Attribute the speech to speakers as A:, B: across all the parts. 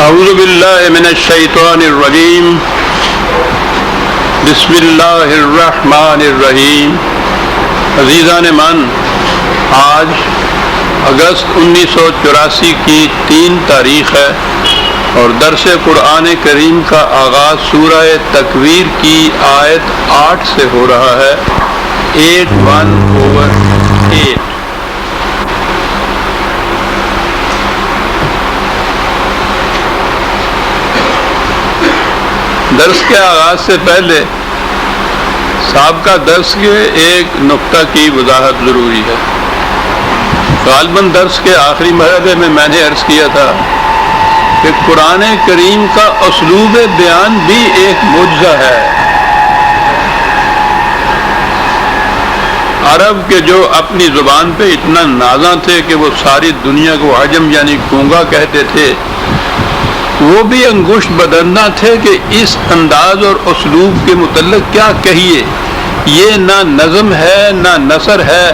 A: اعوذ باللہ من الشیطان الرجیم بسم اللہ الرحمن الرحیم۔ عزیزان من، آج اگست 1984 کی 3 تاریخ ہے اور درس قرآن کریم کا آغاز سورہ تکویر کی آیت 8 سے ہو رہا ہے۔ 8:1/8۔ درس کے آغاز سے پہلے سابقہ درس کے ایک نقطہ کی وضاحت ضروری ہے۔ غالباً درس کے آخری مرحلے میں نے عرض کیا تھا کہ قرآن کریم کا اسلوب بیان بھی ایک معجزہ ہے۔ عرب کے جو اپنی زبان پہ اتنا نازاں تھے کہ وہ ساری دنیا کو عجم یعنی گونگا کہتے تھے، وہ بھی انگشت بدرنہ تھے کہ اس انداز اور اسلوب کے متعلق کیا کہیے۔ یہ نہ نظم ہے نہ نثر ہے،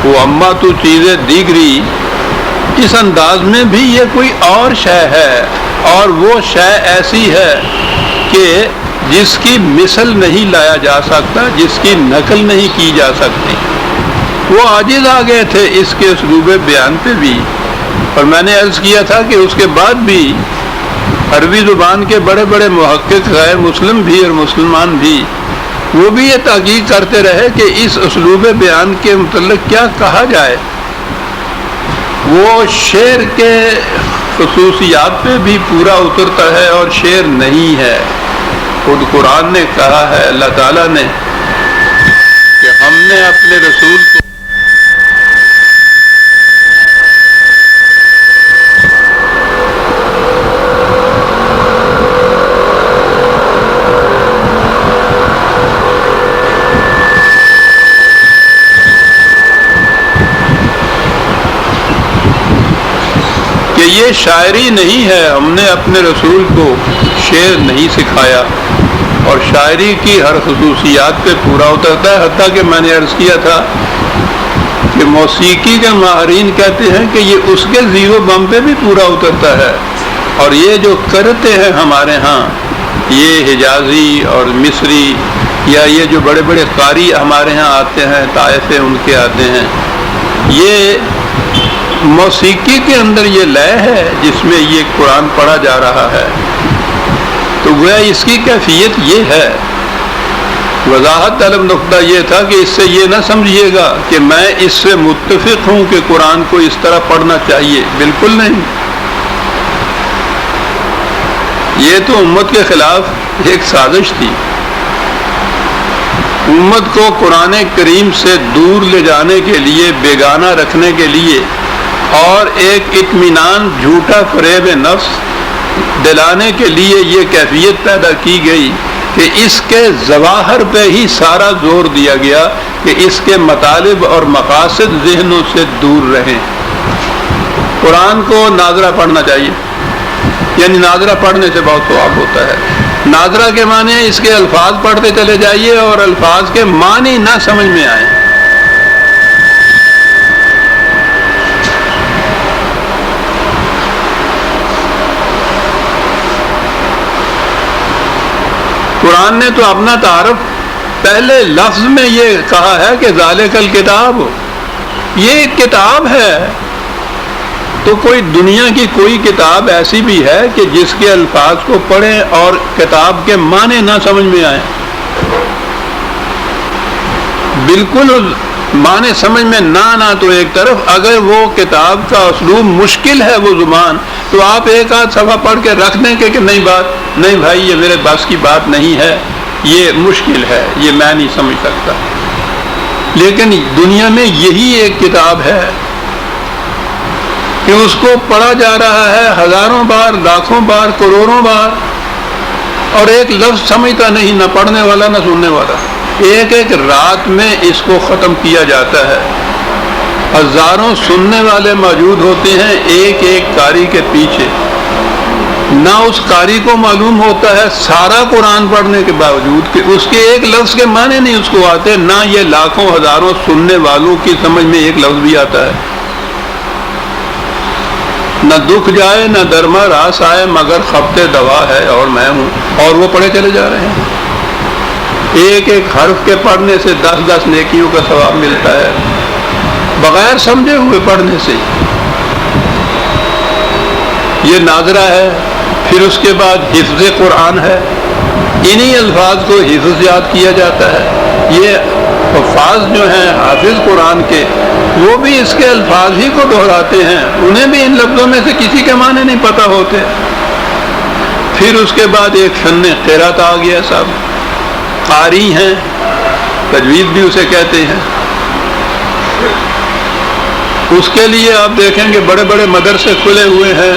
A: وہ اما تو چیزیں دیگری، اس انداز میں بھی یہ کوئی اور شے ہے، اور وہ شے ایسی ہے کہ جس کی مثل نہیں لایا جا سکتا، جس کی نقل نہیں کی جا سکتی۔ وہ عاجز آ گئے تھے اس کے اسلوب بیان پہ بھی، اور میں نے عرض کیا تھا کہ اس کے بعد بھی عربی زبان کے بڑے بڑے محقق غیر مسلم بھی اور مسلمان بھی، وہ بھی یہ تحقیق کرتے رہے کہ اس اسلوب بیان کے متعلق کیا کہا جائے۔ وہ شعر کے خصوصیات پہ بھی پورا اترتا ہے اور شعر نہیں ہے۔ خود قرآن نے کہا ہے، اللہ تعالیٰ نے، کہ ہم نے اپنے رسول کو یہ شاعری نہیں ہے، ہم نے اپنے رسول کو شعر نہیں سکھایا، اور شاعری کی ہر خصوصیات پہ پورا اترتا ہے۔ حتیٰ کہ میں نے عرض کیا تھا کہ موسیقی کے ماہرین کہتے ہیں کہ یہ اس کے زیرو بم پہ بھی پورا اترتا ہے، اور یہ جو کرتے ہیں ہمارے ہاں، یہ حجازی اور مصری یا یہ جو بڑے بڑے قاری ہمارے ہاں آتے ہیں، طائفے ان کے آتے ہیں، یہ موسیقی کے اندر یہ لے ہے جس میں یہ قرآن پڑھا جا رہا ہے۔ تو گویا اس کی کیفیت یہ ہے۔ وضاحت طلب نقطہ یہ تھا کہ اس سے یہ نہ سمجھیے گا کہ میں اس سے متفق ہوں کہ قرآن کو اس طرح پڑھنا چاہیے، بالکل نہیں۔ یہ تو امت کے خلاف ایک سازش تھی۔ امت کو قرآن کریم سے دور لے جانے کے لیے، بیگانہ رکھنے کے لیے، اور ایک اطمینان جھوٹا فریب نفس دلانے کے لیے یہ کیفیت پیدا کی گئی کہ اس کے ظواہر پہ ہی سارا زور دیا گیا کہ اس کے مطالب اور مقاصد ذہنوں سے دور رہیں۔ قرآن کو ناظرہ پڑھنا چاہیے، یعنی ناظرہ پڑھنے سے بہت ثواب ہوتا ہے۔ ناظرہ کے معنی اس کے الفاظ پڑھتے چلے جائیے اور الفاظ کے معنی نہ سمجھ میں آئیں۔ قرآن نے تو اپنا تعارف پہلے لفظ میں یہ کہا ہے کہ ذالک الکتاب، یہ ایک کتاب ہے۔ تو کوئی دنیا کی کوئی کتاب ایسی بھی ہے کہ جس کے الفاظ کو پڑھیں اور کتاب کے معنی نہ سمجھ میں آئیں؟ بالکل معنی سمجھ میں نہ آنا تو ایک طرف، اگر وہ کتاب کا اسلوب مشکل ہے، وہ زبان، تو آپ ایک آدھ صفحہ پڑھ کے رکھ دیں کہ نہیں بھائی یہ میرے بس کی بات نہیں ہے، یہ مشکل ہے، یہ میں نہیں سمجھ سکتا۔ لیکن دنیا میں یہی ایک کتاب ہے کہ اس کو پڑھا جا رہا ہے ہزاروں بار، لاکھوں بار، کروڑوں بار، اور ایک لفظ سمجھتا نہیں، نہ پڑھنے والا نہ سننے والا۔ ایک ایک رات میں اس کو ختم کیا جاتا ہے۔ ہزاروں سننے والے موجود ہوتے ہیں ایک ایک قاری کے پیچھے، نہ اس قاری کو معلوم ہوتا ہے سارا قرآن پڑھنے کے باوجود کہ اس کے ایک لفظ کے معنی نہیں اس کو آتے، نہ یہ لاکھوں ہزاروں سننے والوں کی سمجھ میں ایک لفظ بھی آتا ہے۔ نہ دکھ جائے نہ درما راس آئے مگر خبتے دوا ہے اور میں ہوں، اور وہ پڑھے چلے جا رہے ہیں۔ ایک ایک حرف کے پڑھنے سے 10 نیکیوں کا ثواب ملتا ہے، بغیر سمجھے ہوئے پڑھنے سے۔ یہ ناظرہ ہے، پھر اس کے بعد حفظ قرآن ہے، انہی الفاظ کو حفظ یاد کیا جاتا ہے۔ یہ حفاظ جو ہیں حافظ قرآن کے، وہ بھی اس کے الفاظ ہی کو دہراتے ہیں، انہیں بھی ان لفظوں میں سے کسی کے معنی نہیں پتہ ہوتے۔ پھر اس کے بعد ایک فن قرات آ گیا، صاحب قاری ہیں، تجوید بھی اسے کہتے ہیں۔ اس کے لیے آپ دیکھیں گے بڑے بڑے مدرسے کھلے ہوئے ہیں،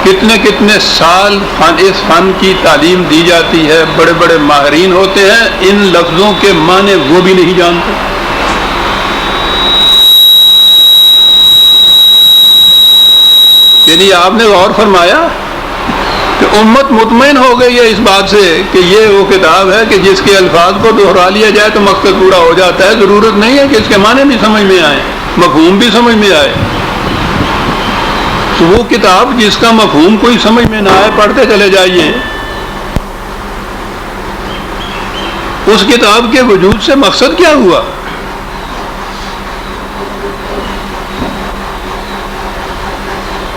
A: کتنے کتنے سال اس فن کی تعلیم دی جاتی ہے، بڑے بڑے ماہرین ہوتے ہیں، ان لفظوں کے معنی وہ بھی نہیں جانتے۔ یعنی آپ نے غور فرمایا کہ امت مطمئن ہو گئی ہے اس بات سے کہ یہ وہ کتاب ہے کہ جس کے الفاظ کو دہرا لیا جائے تو مقصد پورا ہو جاتا ہے، ضرورت نہیں ہے کہ اس کے معنی بھی سمجھ میں آئے، مفہوم بھی سمجھ میں آئے۔ تو وہ کتاب جس کا مفہوم کوئی سمجھ میں نہ آئے، پڑھتے چلے جائیے، اس کتاب کے وجود سے مقصد کیا ہوا؟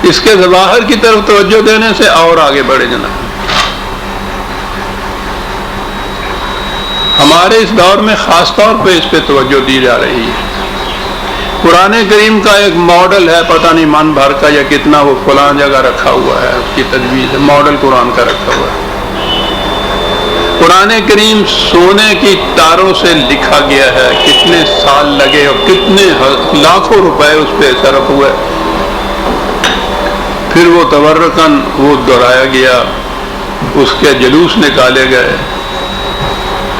A: اس کے ظواہر کی طرف توجہ دینے سے اور آگے بڑھے جناب۔ ہمارے اس دور میں خاص طور پہ اس پہ توجہ دی جا رہی ہے۔ قرآن کریم کا ایک ماڈل ہے، پتہ نہیں من بھر کا یا کتنا، وہ فلاں جگہ رکھا ہوا ہے، اس کی تجویز ہے، ماڈل قرآن کا رکھا ہوا ہے۔ قرآن کریم سونے کی تاروں سے لکھا گیا ہے، کتنے سال لگے اور کتنے لاکھوں روپے اس پہ صرف ہوئے، پھر وہ تورکن وہ دہرایا گیا، اس کے جلوس نکالے گئے۔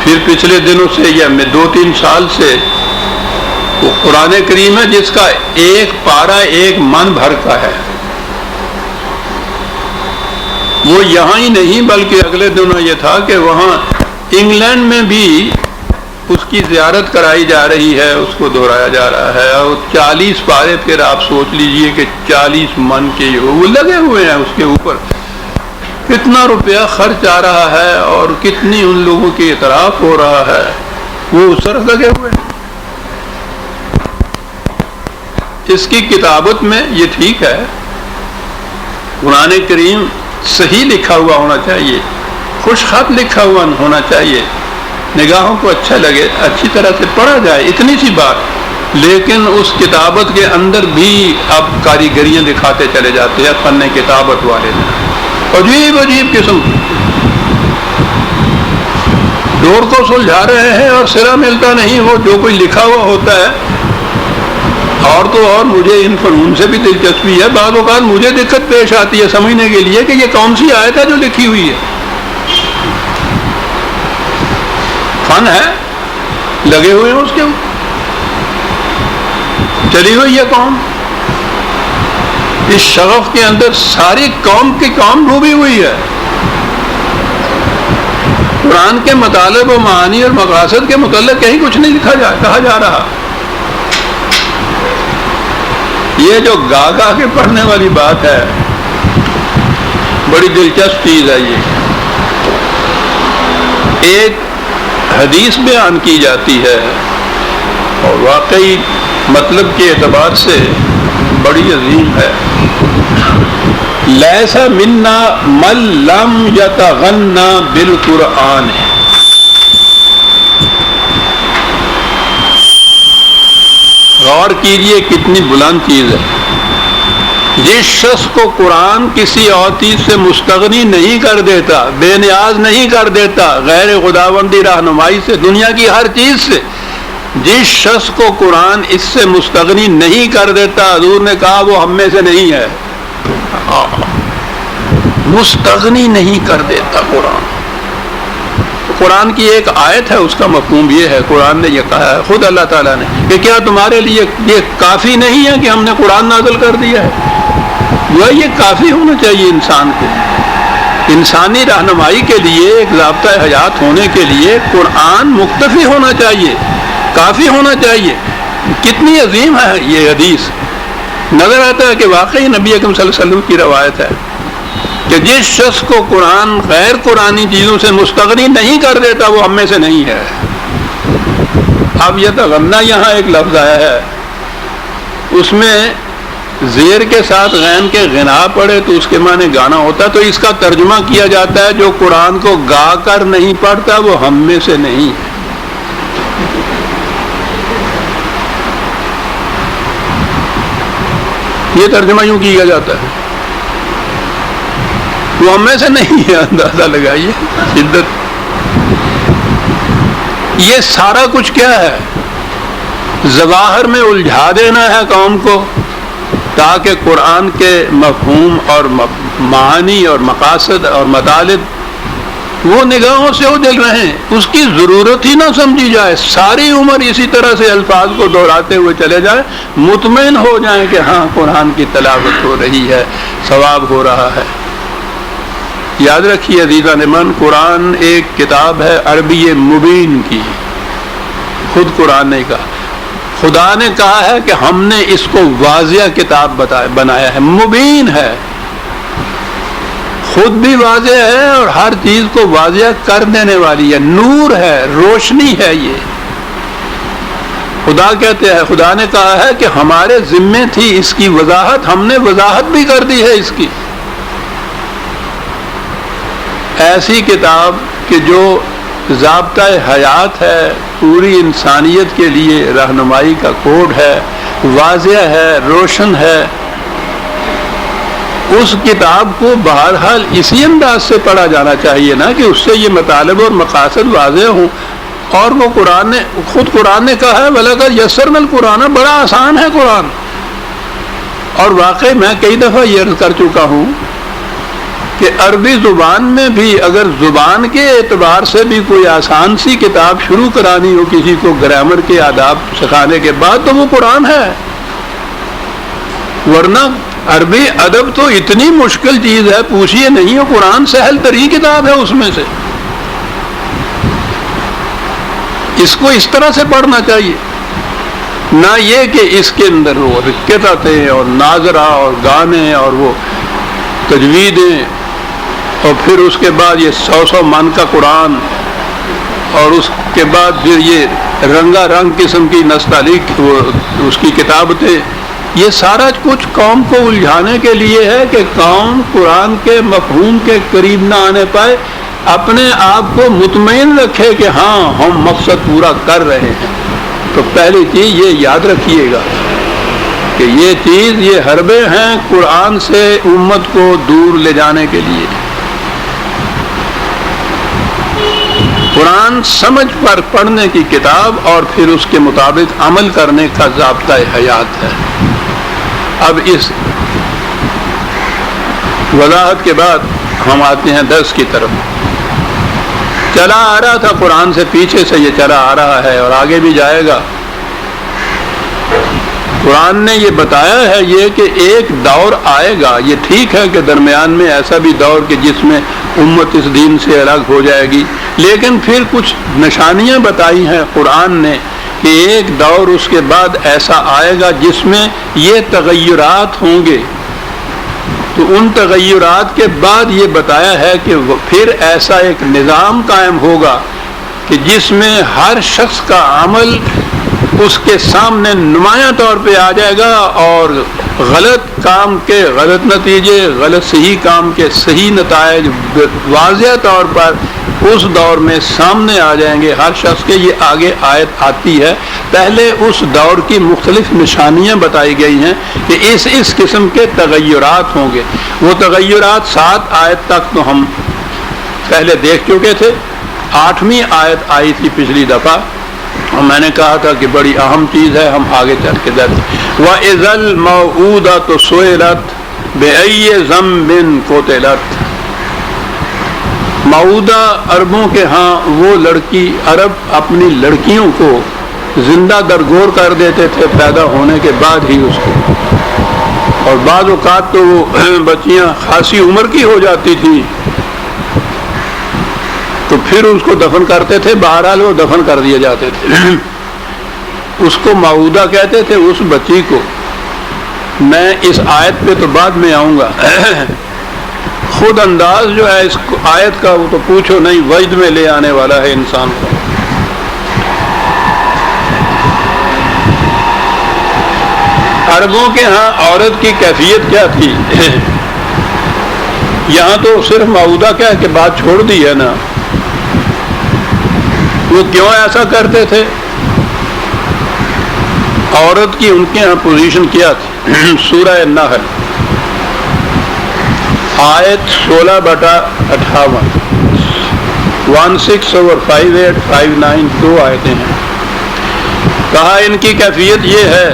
A: پھر پچھلے دنوں سے یا 2-3 سال سے وہ قرآن کریم ہے جس کا ایک پارہ ایک من بھر کا ہے، وہ یہاں ہی نہیں بلکہ اگلے دنوں یہ تھا کہ وہاں انگلینڈ میں بھی اس کی زیارت کرائی جا رہی ہے، اس کو دہرایا جا رہا ہے، اور 40 پارے پھر آپ سوچ لیجئے کہ 40 من کے وہ لگے ہوئے ہیں اس کے اوپر، کتنا روپیہ خرچ آ رہا ہے اور کتنی ان لوگوں کی اعتراف ہو رہا ہے، وہ اس طرح لگے ہوئے ہیں۔ اس کی کتابت میں یہ ٹھیک ہے، قرآن کریم صحیح لکھا ہوا ہونا چاہیے، خوش خط لکھا ہوا ہونا چاہیے، نگاہوں کو اچھا لگے، اچھی طرح سے پڑھا جائے، اتنی سی بات۔ لیکن اس کتابت کے اندر بھی اب کاریگریاں دکھاتے چلے جاتے ہیں فن کتابت والے، عجیب عجیب قسم، ڈور کو سلجھا رہے ہیں اور سرا ملتا نہیں، وہ جو کوئی لکھا ہوا ہوتا ہے۔ اور تو اور مجھے ان فنون سے بھی دلچسپی ہے، بعض اوقات مجھے دقت پیش آتی ہے سمجھنے کے لیے کہ یہ کون سی آیت ہے جو لکھی ہوئی ہے۔ فن ہے، لگے ہوئے ہیں اس کے اوپر، چلی ہوئی ہے قوم، اس شغف کے اندر ساری قوم کی قوم ڈوبی ہوئی ہے۔ قرآن کے مطالب و معانی اور مقاصد کے متعلق کہیں کچھ نہیں کہا جا رہا۔ یہ جو گا گا کے پڑھنے والی بات ہے، بڑی دلچسپ چیز ہے۔ یہ ایک حدیث بیان کی جاتی ہے اور واقعی مطلب کے اعتبار سے بڑی عظیم ہے۔ لیس منا من لم یتغنى بالقرآن، غور کیجئے کتنی بلند چیز ہے۔ جس شخص کو قرآن کسی اور چیز سے مستغنی نہیں کر دیتا، بے نیاز نہیں کر دیتا، غیر خداوندی رہنمائی سے، دنیا کی ہر چیز سے، جس شخص کو قرآن اس سے مستغنی نہیں کر دیتا، حضور نے کہا وہ ہم میں سے نہیں ہے۔ مستغنی نہیں کر دیتا قرآن۔ قرآن کی ایک آیت ہے، اس کا مفہوم یہ ہے، قرآن نے یہ کہا ہے خود اللہ تعالیٰ نے کہ کیا تمہارے لیے یہ کافی نہیں ہے کہ ہم نے قرآن نازل کر دیا ہے؟ وہ یہ کافی ہونا چاہیے انسان کو، انسانی رہنمائی کے لیے، ایک ضابطۂ حیات ہونے کے لیے قرآن مکتفی ہونا چاہیے، کافی ہونا چاہیے۔ کتنی عظیم ہے یہ حدیث نظر آتا ہے کہ واقعی نبی اکرم صلی اللہ علیہ وسلم کی روایت ہے کہ جس شخص کو قرآن غیر قرآنی چیزوں سے مستغنی نہیں کر دیتا وہ ہم میں سے نہیں ہے۔ اب یہ تغنا یہاں ایک لفظ آیا ہے، اس میں زیر کے ساتھ غین کے غنا پڑے تو اس کے معنی گانا ہوتا، تو اس کا ترجمہ کیا جاتا ہے جو قرآن کو گا کر نہیں پڑھتا وہ ہم میں سے نہیں ہے۔ یہ ترجمہ یوں کیا جاتا ہے، وہ ہم میں سے نہیں ہے۔ اندازہ لگائیے شدت۔ یہ سارا کچھ کیا ہے؟ ظواہر میں الجھا دینا ہے قوم کو تاکہ قرآن کے مفہوم اور معانی اور مقاصد اور مطالب وہ نگاہوں سے اجل رہیں، اس کی ضرورت ہی نہ سمجھی جائے، ساری عمر اسی طرح سے الفاظ کو دہراتے ہوئے چلے جائیں، مطمئن ہو جائیں کہ ہاں قرآن کی تلاوت ہو رہی ہے، ثواب ہو رہا ہے۔ یاد رکھیے عزیزان من، قرآن ایک کتاب ہے عربی مبین کی، خود قرآن نے کہا، خدا نے کہا ہے کہ ہم نے اس کو واضح کتاب بنایا ہے، مبین ہے، خود بھی واضح ہے اور ہر چیز کو واضح کر دینے والی ہے، نور ہے، روشنی ہے۔ یہ خدا کہتے ہیں، خدا نے کہا ہے کہ ہمارے ذمے تھی اس کی وضاحت، ہم نے وضاحت بھی کر دی ہے اس کی۔ ایسی کتاب کہ جو ضابطۂ حیات ہے، پوری انسانیت کے لیے رہنمائی کا کوڈ ہے، واضح ہے، روشن ہے، اس کتاب کو بہرحال اسی انداز سے پڑھا جانا چاہیے نا کہ اس سے یہ مطالب اور مقاصد واضح ہوں۔ اور وہ خود قرآن نے کہا ہے وَلَقَدْ يَسَّرْنَا الْقُرْآنَ، بڑا آسان ہے قرآن۔ اور واقعی میں کئی دفعہ یہ عرض کر چکا ہوں کہ عربی زبان میں بھی اگر زبان کے اعتبار سے بھی کوئی آسان سی کتاب شروع کرانی ہو کسی کو گرامر کے آداب سکھانے کے بعد تو وہ قرآن ہے، ورنہ عربی ادب تو اتنی مشکل چیز ہے پوچھئے نہیں، قرآن سہل ترین کتاب ہے اس میں سے۔ اس کو اس طرح سے پڑھنا چاہیے، نہ یہ کہ اس کے اندر وہ رکعتیں اور ناظرہ اور گانے اور وہ تجویدیں اور پھر اس کے بعد یہ 100 من کا قرآن اور اس کے بعد پھر یہ رنگا رنگ قسم کی نستعلیق اس کی کتابتیں، یہ سارا کچھ قوم کو الجھانے کے لیے ہے کہ قوم قرآن کے مفہوم کے قریب نہ آنے پائے، اپنے آپ کو مطمئن رکھے کہ ہاں ہم مقصد پورا کر رہے ہیں۔ تو پہلی چیز یہ یاد رکھیے گا کہ یہ چیز، یہ حربے ہیں قرآن سے امت کو دور لے جانے کے لیے۔ قرآن سمجھ پر پڑھنے کی کتاب اور پھر اس کے مطابق عمل کرنے کا ضابطۂ حیات ہے۔ اب اس وضاحت کے بعد ہم آتے ہیں درس کی طرف۔ چلا آ رہا تھا قرآن سے، پیچھے سے یہ چلا آ رہا ہے اور آگے بھی جائے گا۔ قرآن نے یہ بتایا ہے یہ کہ ایک دور آئے گا، یہ ٹھیک ہے کہ درمیان میں ایسا بھی دور کہ جس میں امت اس دین سے الگ ہو جائے گی، لیکن پھر کچھ نشانیاں بتائی ہیں قرآن نے کہ ایک دور اس کے بعد ایسا آئے گا جس میں یہ تغیرات ہوں گے۔ تو ان تغیرات کے بعد یہ بتایا ہے کہ پھر ایسا ایک نظام قائم ہوگا کہ جس میں ہر شخص کا عمل اس کے سامنے نمایاں طور پہ آ جائے گا اور غلط کام کے غلط نتیجے، غلط صحیح کام کے صحیح نتائج واضح طور پر اس دور میں سامنے آ جائیں گے ہر شخص کے۔ یہ آگے آیت آتی ہے، پہلے اس دور کی مختلف نشانیاں بتائی گئی ہیں کہ اس قسم کے تغیرات ہوں گے۔ وہ تغیرات 7 آیت تک تو ہم پہلے دیکھ چکے تھے، 8ویں آیت آئی تھی پچھلی دفعہ اور میں نے کہا تھا کہ بڑی اہم چیز ہے، ہم آگے چل کے درس۔ وَإِذَا الْمَوْءُودَةُ سُئِلَتْ بِأَيِّ ذَنبٍ قُتِلَتْ۔ موعودہ عربوں کے ہاں وہ لڑکی، عرب اپنی لڑکیوں کو زندہ درگور کر دیتے تھے پیدا ہونے کے بعد ہی اس کو، اور بعض اوقات تو وہ بچیاں خاصی عمر کی ہو جاتی تھی تو پھر اس کو دفن کرتے تھے، بہرحال وہ دفن کر دیے جاتے تھے۔ اس کو موعودہ کہتے تھے اس بچی کو میں اس آیت پہ تو بعد میں آؤں گا. خود انداز جو ہے اس آیت کا وہ تو پوچھو نہیں، وجد میں لے آنے والا ہے انسان کو. عربوں کے ہاں عورت کی کیفیت کیا تھی؟ یہاں تو صرف معودہ کہہ کے بات چھوڑ دی ہے نا. وہ کیوں ایسا کرتے تھے؟ عورت کی ان کے ہاں پوزیشن کیا تھی؟ سورہ النحل آیت 16/58 16 اور 58 59 دو آیتیں ہیں. کہا ان کی کیفیت یہ ہے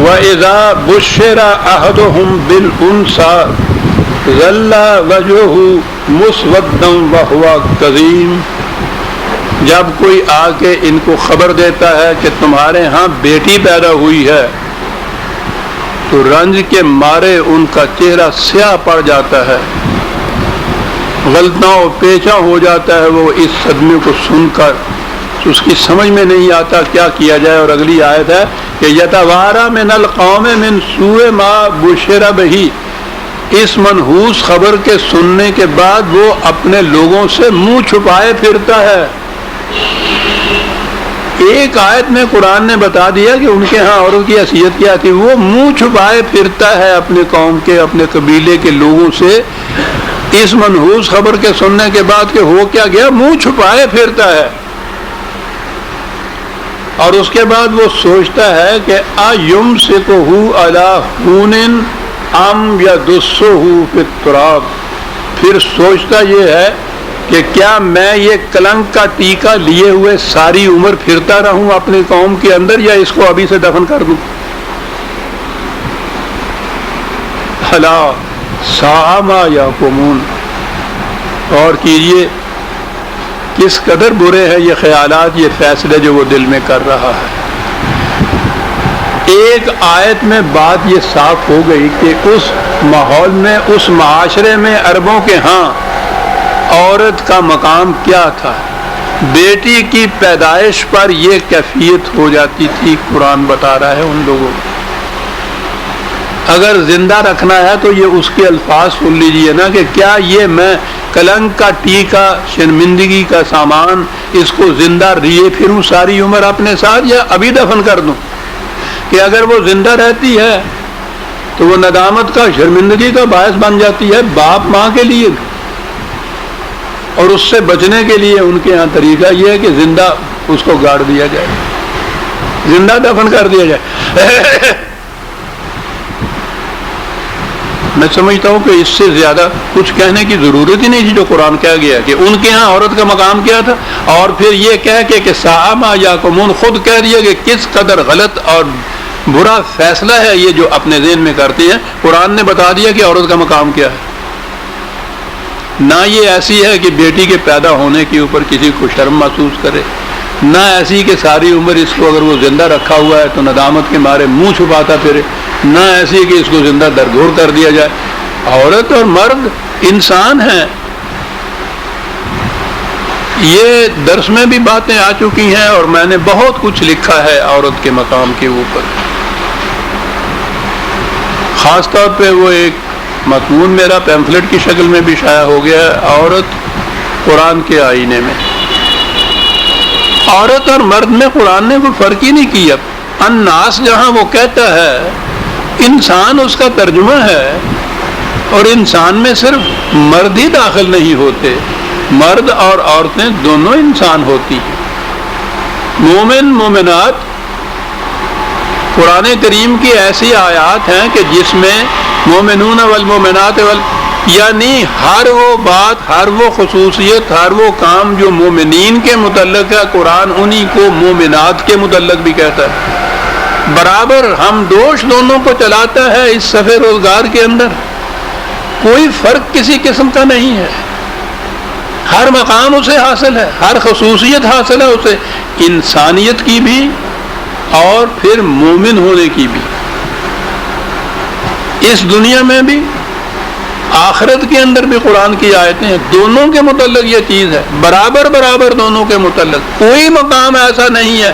A: وَإِذَا بُشِّرَ أَحَدُهُمْ بِالْأُنثىٰ ظَلَّ وَجْهُهُ مُسْوَدًّا وَهُوَ كَظِيمٌ. جب کوئی آ کے ان کو خبر دیتا ہے کہ تمہارے ہاں بیٹی پیدا ہوئی ہے تو رنج کے مارے ان کا چہرہ سیاہ پڑ جاتا ہے، غلطاں و پیچا ہو جاتا ہے. وہ اس صدمے کو سن کر اس کی سمجھ میں نہیں آتا کیا کیا جائے. اور اگلی آیت ہے کہ یتوارا من القوم من سوء ما بشر بہ. اس منحوس خبر کے سننے کے بعد وہ اپنے لوگوں سے منہ چھپائے پھرتا ہے. ایک آیت میں قرآن نے بتا دیا کہ ان کے ہاں عورت کی حیثیت کیا تھی. وہ منہ چھپائے پھرتا ہے اپنے قوم کے، اپنے قبیلے کے لوگوں سے اس منحوس خبر کے سننے کے بعد کہ ہو کیا گیا، منہ چھپائے پھرتا ہے. اور اس کے بعد وہ سوچتا ہے کہ ایمسکہ علی ہون ام یدسہ فی التراب. پھر سوچتا یہ ہے کہ کیا میں یہ کلنک کا ٹیکا لیے ہوئے ساری عمر پھرتا رہوں اپنی قوم کے اندر، یا اس کو ابھی سے دفن کر دوں. الا ساء ما یحکمون. اور کیجئے کس قدر برے ہیں یہ خیالات، یہ فیصلے جو وہ دل میں کر رہا ہے. ایک آیت میں بات یہ صاف ہو گئی کہ اس ماحول میں، اس معاشرے میں عربوں کے ہاں عورت کا مقام کیا تھا. بیٹی کی پیدائش پر یہ کیفیت ہو جاتی تھی. قرآن بتا رہا ہے ان لوگوں کو اگر زندہ رکھنا ہے تو یہ اس کے الفاظ سن لیجئے نا کہ کیا یہ میں کلنک کا ٹیکا، شرمندگی کا سامان، اس کو زندہ لیے پھروں ساری عمر اپنے ساتھ، یا ابھی دفن کر دوں؟ کہ اگر وہ زندہ رہتی ہے تو وہ ندامت کا، شرمندگی کا باعث بن جاتی ہے باپ ماں کے لیے. اور اس سے بچنے کے لیے ان کے ہاں طریقہ یہ ہے کہ زندہ اس کو گاڑ دیا جائے، زندہ دفن کر دیا جائے. میں سمجھتا ہوں کہ اس سے زیادہ کچھ کہنے کی ضرورت ہی نہیں تھی جو قرآن کہہ گیا کہ ان کے ہاں عورت کا مقام کیا تھا. اور پھر یہ کہہ کے کہ ساء ما یحکمون، خود کہہ دیا کہ کس قدر غلط اور برا فیصلہ ہے یہ جو اپنے ذہن میں کرتے ہیں. قرآن نے بتا دیا کہ عورت کا مقام کیا ہے. نہ یہ ایسی ہے کہ بیٹی کے پیدا ہونے کے اوپر کسی کو شرم محسوس کرے، نہ ایسی کہ ساری عمر اس کو اگر وہ زندہ رکھا ہوا ہے تو ندامت کے مارے منہ چھپاتا پھرے، نہ ایسی کہ اس کو زندہ درگور کر دیا جائے. عورت اور مرد انسان ہیں. یہ درس میں بھی باتیں آ چکی ہیں اور میں نے بہت کچھ لکھا ہے عورت کے مقام کے اوپر. خاص طور پہ وہ ایک مضمون میرا پیمفلٹ کی شکل میں بھی شائع ہو گیا ہے، عورت قرآن کے آئینے میں. عورت اور مرد میں قرآن نے کوئی فرق ہی نہیں کیا. الناس جہاں وہ کہتا ہے انسان اس کا ترجمہ ہے، اور انسان میں صرف مرد ہی داخل نہیں ہوتے، مرد اور عورتیں دونوں انسان ہوتی ہیں. مومن مومنات، قرآن کریم کی ایسی آیات ہیں کہ جس میں مومنون والمومنات یعنی ہر وہ بات، ہر وہ خصوصیت، ہر وہ کام جو مومنین کے متعلق ہے قرآن انہی کو مومنات کے متعلق بھی کہتا ہے. برابر ہم دوش دونوں کو چلاتا ہے اس صفحے روزگار کے اندر. کوئی فرق کسی قسم کا نہیں ہے. ہر مقام اسے حاصل ہے، ہر خصوصیت حاصل ہے اسے، انسانیت کی بھی اور پھر مومن ہونے کی بھی. اس دنیا میں بھی آخرت کے اندر بھی قرآن کی آیتیں ہیں. دونوں کے متعلق یہ چیز ہے، برابر برابر دونوں کے متعلق. کوئی مقام ایسا نہیں ہے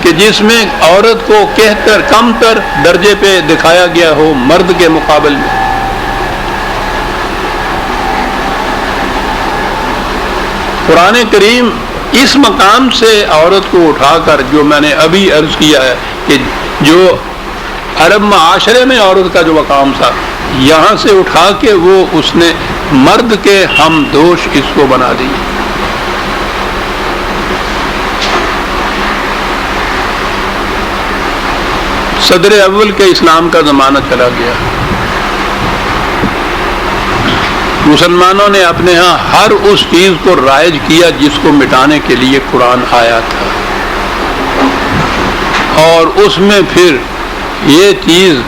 A: کہ جس میں عورت کو کہتر کم تر درجے پہ دکھایا گیا ہو مرد کے مقابل میں. قرآن کریم اس مقام سے عورت کو اٹھا کر، جو میں نے ابھی عرض کیا ہے کہ جو عرب معاشرے میں عورت کا جو مقام تھا، یہاں سے اٹھا کے وہ اس نے مرد کے ہم دوش اس کو بنا دی. صدر اول کے اسلام کا زمانہ چلا گیا. مسلمانوں نے اپنے ہاں ہر اس چیز کو رائج کیا جس کو مٹانے کے لیے قرآن آیا تھا، اور اس میں پھر یہ چیز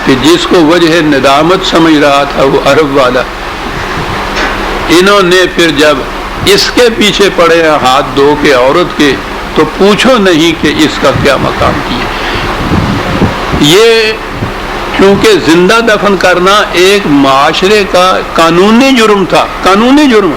A: کہ جس کو وجہ ندامت سمجھ رہا تھا وہ عرب والا، انہوں نے پھر جب اس کے پیچھے پڑے ہیں ہاتھ دھو کے عورت کے، تو پوچھو نہیں کہ اس کا کیا مقام کیا. یہ کیونکہ زندہ دفن کرنا ایک معاشرے کا قانونی جرم تھا، قانونی جرم.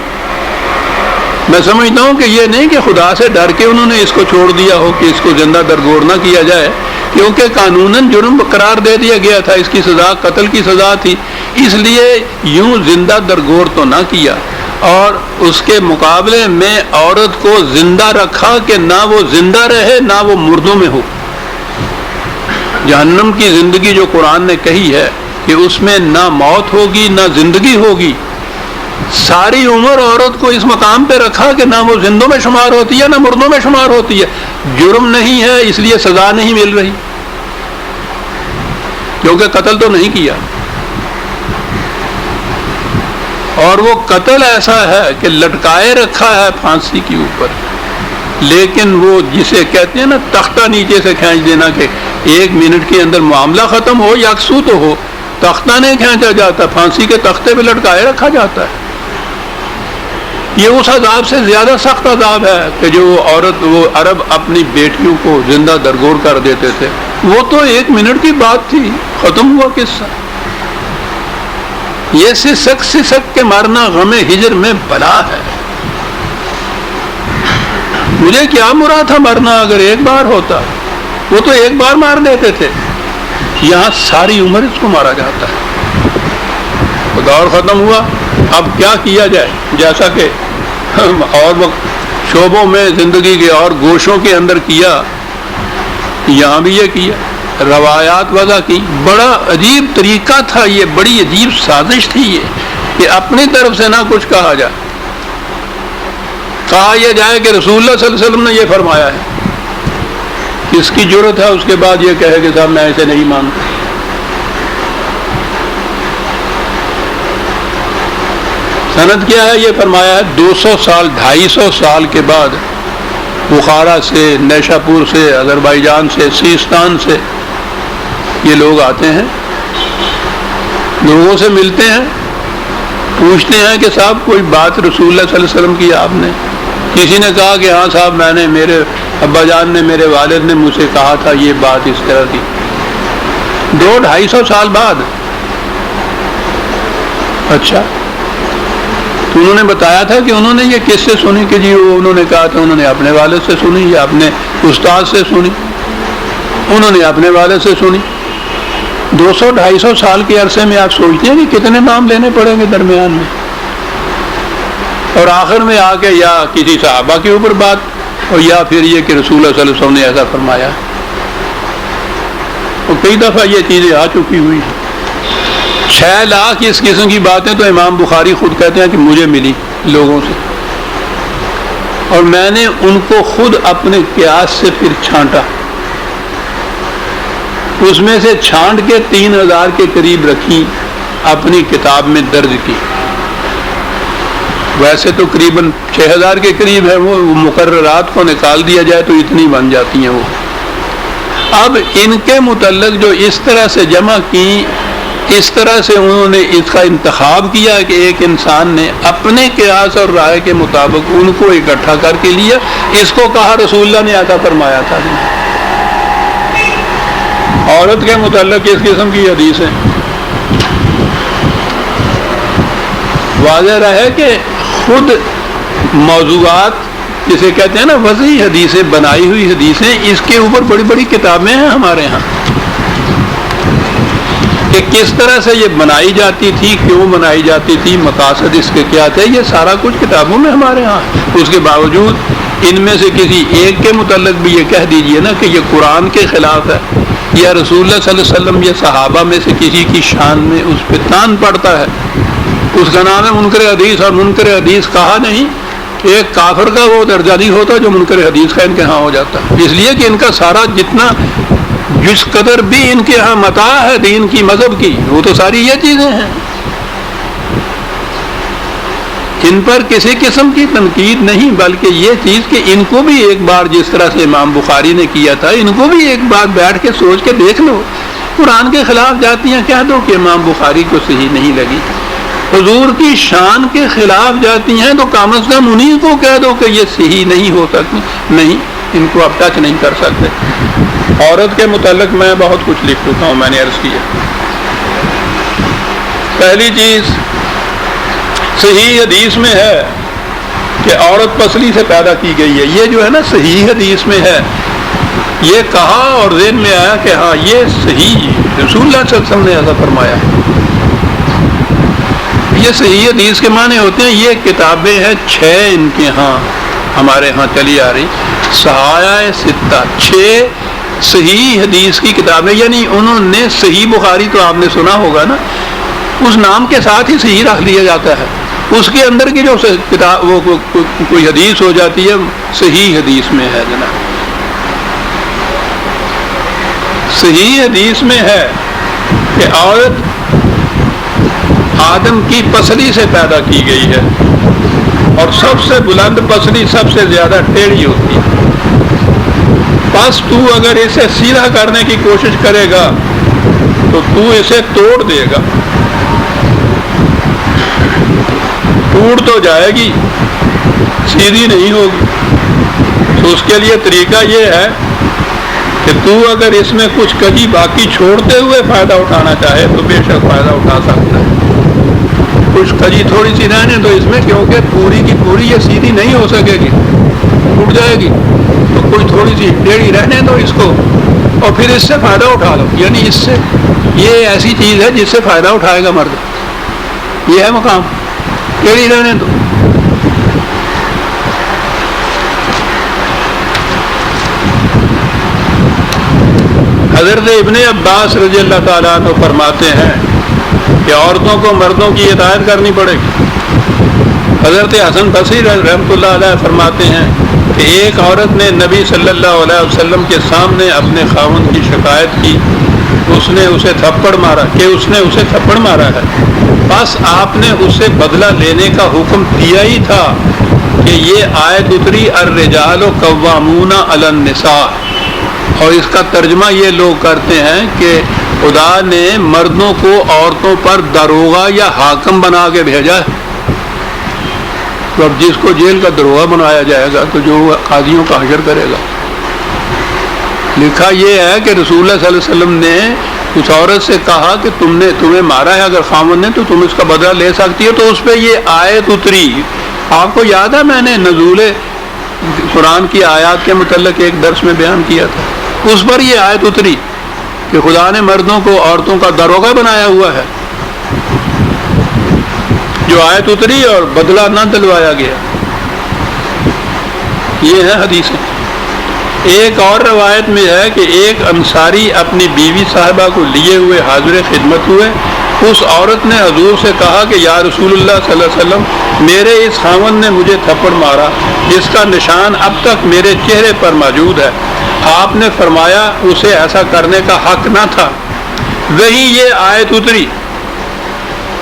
A: میں سمجھتا ہوں کہ یہ نہیں کہ خدا سے ڈر کے انہوں نے اس کو چھوڑ دیا ہو کہ اس کو زندہ درگور نہ کیا جائے، کیونکہ قانوناً جرم قرار دے دیا گیا تھا. اس کی سزا قتل کی سزا تھی، اس لیے یوں زندہ درگور تو نہ کیا، اور اس کے مقابلے میں عورت کو زندہ رکھا کہ نہ وہ زندہ رہے نہ وہ مردوں میں ہو. جہنم کی زندگی جو قرآن نے کہی ہے کہ اس میں نہ موت ہوگی نہ زندگی ہوگی، ساری عمر عورت کو اس مقام پہ رکھا کہ نہ وہ زندوں میں شمار ہوتی ہے نہ مردوں میں شمار ہوتی ہے. جرم نہیں ہے اس لیے سزا نہیں مل رہی، کیونکہ قتل تو نہیں کیا. اور وہ قتل ایسا ہے کہ لٹکائے رکھا ہے پھانسی کے اوپر، لیکن وہ جسے کہتے ہیں نا تختہ نیچے سے کھینچ دینا کہ 1 منٹ کے اندر معاملہ ختم ہو، یکسو تو ہو، تختہ نہیں کھینچا جاتا، پھانسی کے تختے پہ لٹکائے رکھا جاتا ہے. یہ اس عذاب سے زیادہ سخت عذاب ہے کہ جو عورت وہ عرب اپنی بیٹیوں کو زندہ درگور کر دیتے تھے. وہ تو 1 منٹ کی بات تھی، ختم ہوا قصہ. یہ سسک کے مارنا غم ہجر میں بلا ہے. مجھے کیا مراد تھا مرنا اگر ایک بار ہوتا، وہ تو ایک بار مار دیتے تھے، یہاں ساری عمر اس کو مارا جاتا ہے. دور ختم ہوا، اب کیا کیا جائے؟ جیسا کہ اور شعبوں میں زندگی کے اور گوشوں کے اندر کیا، یہاں بھی یہ کیا، روایات وضع کی. بڑا عجیب طریقہ تھا یہ، بڑی عجیب سازش تھی یہ کہ اپنی طرف سے نہ کچھ کہا جائے. کہا یہ جائے کہ رسول اللہ صلی اللہ علیہ وسلم نے یہ فرمایا ہے. کس کی جرت ہے اس کے بعد یہ کہے کہ صاحب میں اسے نہیں مانتا. سند کیا ہے؟ یہ فرمایا ہے 200 سال 250 سال کے بعد بخارا سے، نیشا پور سے، آذربائیجان سے، سیستان سے یہ لوگ آتے ہیں، لوگوں سے ملتے ہیں، پوچھتے ہیں کہ صاحب کوئی بات رسول اللہ صلی اللہ علیہ وسلم کی آپ نے؟ کسی نے کہا کہ ہاں صاحب میں نے، میرے ابا جان نے، میرے والد نے مجھ سے کہا تھا یہ بات اس طرح کی. 200-250 سال بعد. اچھا، تو انہوں نے بتایا تھا کہ انہوں نے یہ کس سے سنی؟ کہ جی وہ انہوں نے کہا تھا انہوں نے اپنے والد سے سنی یا اپنے استاد سے سنی. انہوں نے اپنے والد سے سنی. 200-250 سال کے عرصے میں آپ سوچتے ہیں کہ کتنے نام لینے پڑیں گے درمیان میں، اور آخر میں آ کے یا کسی صحابہ کے اوپر بات، اور یا پھر یہ کہ رسول اللہ صلی اللہ علیہ وسلم نے ایسا فرمایا. اور کئی دفعہ یہ چیزیں آ چکی ہوئی ہیں. 6 لاکھ اس قسم کی باتیں تو امام بخاری خود کہتے ہیں کہ مجھے ملی لوگوں سے، اور میں نے ان کو خود اپنے قیاس سے پھر چھانٹا. اس میں سے چھانٹ کے 3000 کے قریب رکھی، اپنی کتاب میں درج کی. ویسے تو قریباً 6000 کے قریب ہے، وہ مقررات کو نکال دیا جائے تو اتنی بن جاتی ہیں وہ. اب ان کے متعلق جو اس طرح سے جمع کی، اس طرح سے انہوں نے اس کا انتخاب کیا کہ ایک انسان نے اپنے قیاس اور رائے کے مطابق ان کو اکٹھا کر کے لیا. اس کو کہا رسول اللہ نے ایسا فرمایا تھا. عورت کے متعلق اس قسم کی حدیثیں واضح رہے کہ خود موضوعات جسے کہتے ہیں نا وضعی حدیثیں، بنائی ہوئی حدیثیں، اس کے اوپر بڑی بڑی کتابیں ہیں ہمارے ہاں کہ کس طرح سے یہ بنائی جاتی تھی، کیوں بنائی جاتی تھی، مقاصد اس کے کیا تھے، یہ سارا کچھ کتابوں میں ہمارے ہاں. اس کے باوجود ان میں سے کسی ایک کے متعلق بھی یہ کہہ دیجئے نا کہ یہ قرآن کے خلاف ہے، یا رسول اللہ صلی اللہ علیہ وسلم یا صحابہ میں سے کسی کی شان میں اس پہ تان پڑتا ہے، اس کا نام ہے منکر حدیث. اور منکر حدیث کہا نہیں، ایک کافر کا وہ درجہ نہیں ہوتا جو منکر حدیث کا ان کے ہاں ہو جاتا، اس لیے کہ ان کا سارا جتنا جس قدر بھی ان کے ہاں متاع ہے دین کی، مذہب کی، وہ تو ساری یہ چیزیں ہیں. ان پر کسی قسم کی تنقید نہیں، بلکہ یہ چیز کہ ان کو بھی ایک بار جس طرح سے امام بخاری نے کیا تھا، ان کو بھی ایک بار بیٹھ کے سوچ کے دیکھ لو. قرآن کے خلاف جاتی ہیں، کہہ دو کہ امام بخاری کو صحیح نہیں لگی. حضور کی شان کے خلاف جاتی ہیں تو کم از کم انہیں کو کہہ دو کہ یہ صحیح نہیں ہو سکتی. نہیں، ان کو اب ٹچ نہیں کر سکتے. عورت کے متعلق میں بہت کچھ لکھ چکا ہوں، میں نے عرض کیا. پہلی چیز صحیح حدیث میں ہے کہ عورت پسلی سے پیدا کی گئی ہے. یہ جو ہے نا صحیح حدیث میں ہے، یہ کہا اور ذہن میں آیا کہ ہاں یہ صحیح، رسول اللہ صلی اللہ علیہ وسلم نے ایسا فرمایا. یہ صحیح حدیث کے معنی ہوتے ہیں. یہ کتابیں ہیں 6 ان کے ہاں، ہمارے ہاں چلی آ رہی، صحائح ستہ، 6 صحیح حدیث کی کتابیں. یعنی انہوں نے صحیح بخاری تو آپ نے سنا ہوگا نا، اس نام کے ساتھ ہی صحیح رکھ دیا جاتا ہے. اس کے اندر کی جو کتاب وہ کوئی حدیث ہو جاتی ہے صحیح حدیث میں ہے. جناب صحیح حدیث میں ہے کہ عورت آدم کی پسلی سے پیدا کی گئی ہے، اور سب سے بلند پسلی سب سے زیادہ ٹیڑھی ہوتی ہے. بس تو اگر اسے سیدھا کرنے کی کوشش کرے گا تو تو اسے توڑ دے گا، ٹوٹ تو جائے گی، سیدھی نہیں ہوگی. تو اس کے لیے طریقہ یہ ہے کہ تو اگر اس میں کچھ کجی باقی چھوڑتے ہوئے فائدہ اٹھانا چاہے تو بے شک فائدہ اٹھا سکتا ہے. کچھ کجی تھوڑی سی رہنے تو اس میں، کیونکہ پوری کی پوری یہ سیدھی نہیں ہو سکے گی، ٹوٹ جائے گی. تو کچھ تھوڑی سی ٹیڑھی رہنے دو اس کو، اور پھر اس سے فائدہ اٹھا لو. یعنی اس سے یہ ایسی چیز ہے جس سے فائدہ اٹھائے گا مرد. یہ ہے مقام، ٹیڑھی رہنے دو. حضرت ابن عباس رضی اللہ تعالیٰ عنہ فرماتے ہیں کہ عورتوں کو مردوں کی اطاعت کرنی پڑے گی. حضرت حسن بصری رحمۃ اللہ علیہ فرماتے ہیں کہ ایک عورت نے نبی صلی اللہ علیہ وسلم کے سامنے اپنے خاوند کی شکایت کی، اس نے اسے تھپڑ مارا ہے. بس آپ نے اسے بدلہ لینے کا حکم دیا ہی تھا کہ یہ آیت اتری الرجال قوامون علی النساء، اور اس کا ترجمہ یہ لوگ کرتے ہیں کہ خدا نے مردوں کو عورتوں پر داروغہ یا حاکم بنا کے بھیجا ہے. تو اب جس کو جیل کا داروغہ بنایا جائے گا تو جو قاضیوں کا حشر کرے گا. لکھا یہ ہے کہ رسول اللہ صلی اللہ علیہ وسلم نے اس عورت سے کہا کہ تمہیں مارا ہے اگر خامن نے تو تم اس کا بدلہ لے سکتی ہو. تو اس پہ یہ آیت اتری. آپ کو یاد ہے میں نے نزول قرآن کی آیات کے متعلق ایک درس میں بیان کیا تھا، اس پر یہ آیت اتری کہ خدا نے مردوں کو عورتوں کا داروغہ بنایا ہوا ہے. جو آیت اتری اور بدلہ نہ دلوایا گیا. یہ ہے حدیثیں. ایک اور روایت میں ہے کہ ایک انصاری اپنی بیوی صاحبہ کو لیے ہوئے حاضر خدمت ہوئے. اس عورت نے حضور سے کہا کہ یا رسول اللہ صلی اللہ علیہ وسلم، میرے اس خاوند نے مجھے تھپڑ مارا جس کا نشان اب تک میرے چہرے پر موجود ہے. آپ نے فرمایا اسے ایسا کرنے کا حق نہ تھا. وہی یہ آیت اتری،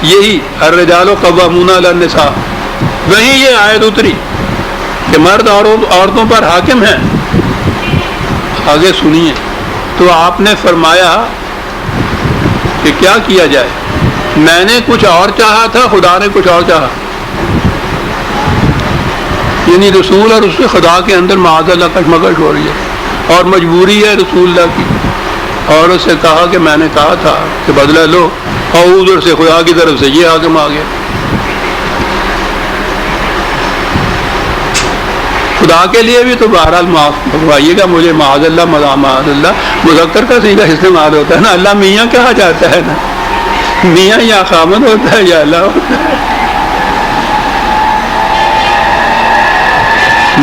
A: یہی الرجال قوامون علی النساء، وہی یہ آیت اتری کہ مرد عورتوں پر حاکم ہیں. آگے سنیے. تو آپ نے فرمایا کہ کیا کیا جائے، میں نے کچھ اور چاہا تھا، خدا نے کچھ اور چاہا. یعنی رسول اور اس کے خدا کے اندر معاذ اللہ کشمکش ہو رہی ہے، اور مجبوری ہے رسول اللہ کی. اور اس سے کہا کہ میں نے کہا تھا کہ بدلہ لو، اور ادھر سے خدا کی طرف سے یہ حاکم آ گیا. خدا کے لیے بھی تو بہرحال معاف فرمائیے گا مجھے، معاذ اللہ معاذ اللہ مذکر کا صیغہ استعمال ہوتا ہے نا، اللہ میاں کہا جاتا ہے نا، میاں یا خامد ہوتا ہے یا اللہ ہوتا ہے.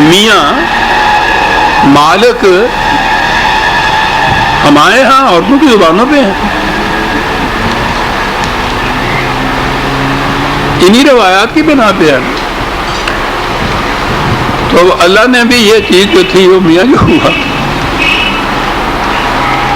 A: میاں مالک ہمارے ہاں عورتوں کی زبانوں پہ ہیں. انہی روایات کی بنا پہ ہے. تو اللہ نے بھی یہ چیز جو تھی وہ میاں جو ہوا.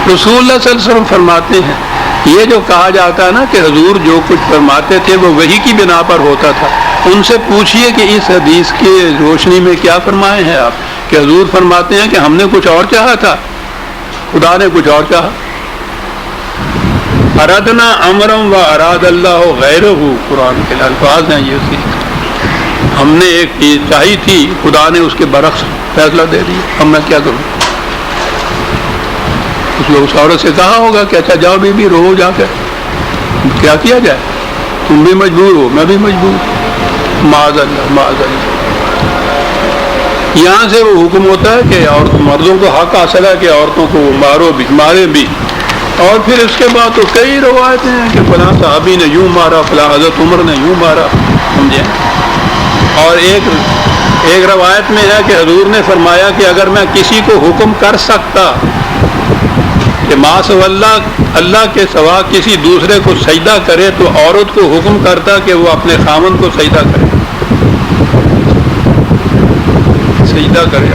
A: رسول اللہ صلی اللہ علیہ وسلم فرماتے ہیں یہ جو کہا جاتا ہے نا کہ حضور جو کچھ فرماتے تھے وہ وحی کی بنا پر ہوتا تھا، ان سے پوچھئے کہ اس حدیث کی روشنی میں کیا فرمائے ہیں آپ، کہ حضور فرماتے ہیں کہ ہم نے کچھ اور چاہا تھا، خدا نے کچھ اور چاہا. ارادنا امرم و اراد اللہ غیرہ، قرآن کے الفاظ ہیں یہ سی. ہم نے ایک چیز چاہی تھی، خدا نے اس کے برعکس فیصلہ دے دیا. اب میں کیا کروں؟ اس عورت سے کہا ہوگا کہ اچھا جاؤ بی بی رو جا کر، کیا کیا جائے، تم بھی مجبور ہو میں بھی مجبور. معاذ اللہ معاذ اللہ. یہاں سے وہ حکم ہوتا ہے کہ مردوں کو حق حاصل ہے کہ عورتوں کو مارو بھی مارے بھی. اور پھر اس کے بعد تو کئی روایتیں ہیں کہ فلاں صحابی نے یوں مارا، فلاں حضرت عمر نے یوں مارا، سمجھے. اور ایک روایت میں ہے کہ حضور نے فرمایا کہ اگر میں کسی کو حکم کر سکتا کہ ما سوى اللہ کے سوا کسی دوسرے کو سجدہ کرے تو عورت کو حکم کرتا کہ وہ اپنے خاوند کو سجدہ کرے، سجدہ کرے.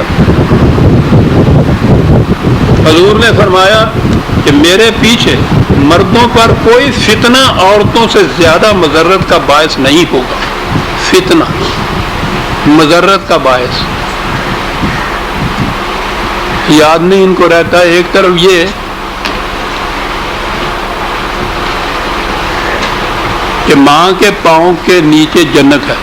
A: حضور نے فرمایا کہ میرے پیچھے مردوں پر کوئی فتنہ عورتوں سے زیادہ مضرت کا باعث نہیں ہوگا. فتنہ مضرت کا باعث یاد نہیں ان کو رہتا ہے. ایک طرف یہ کہ ماں کے پاؤں کے نیچے جنت ہے،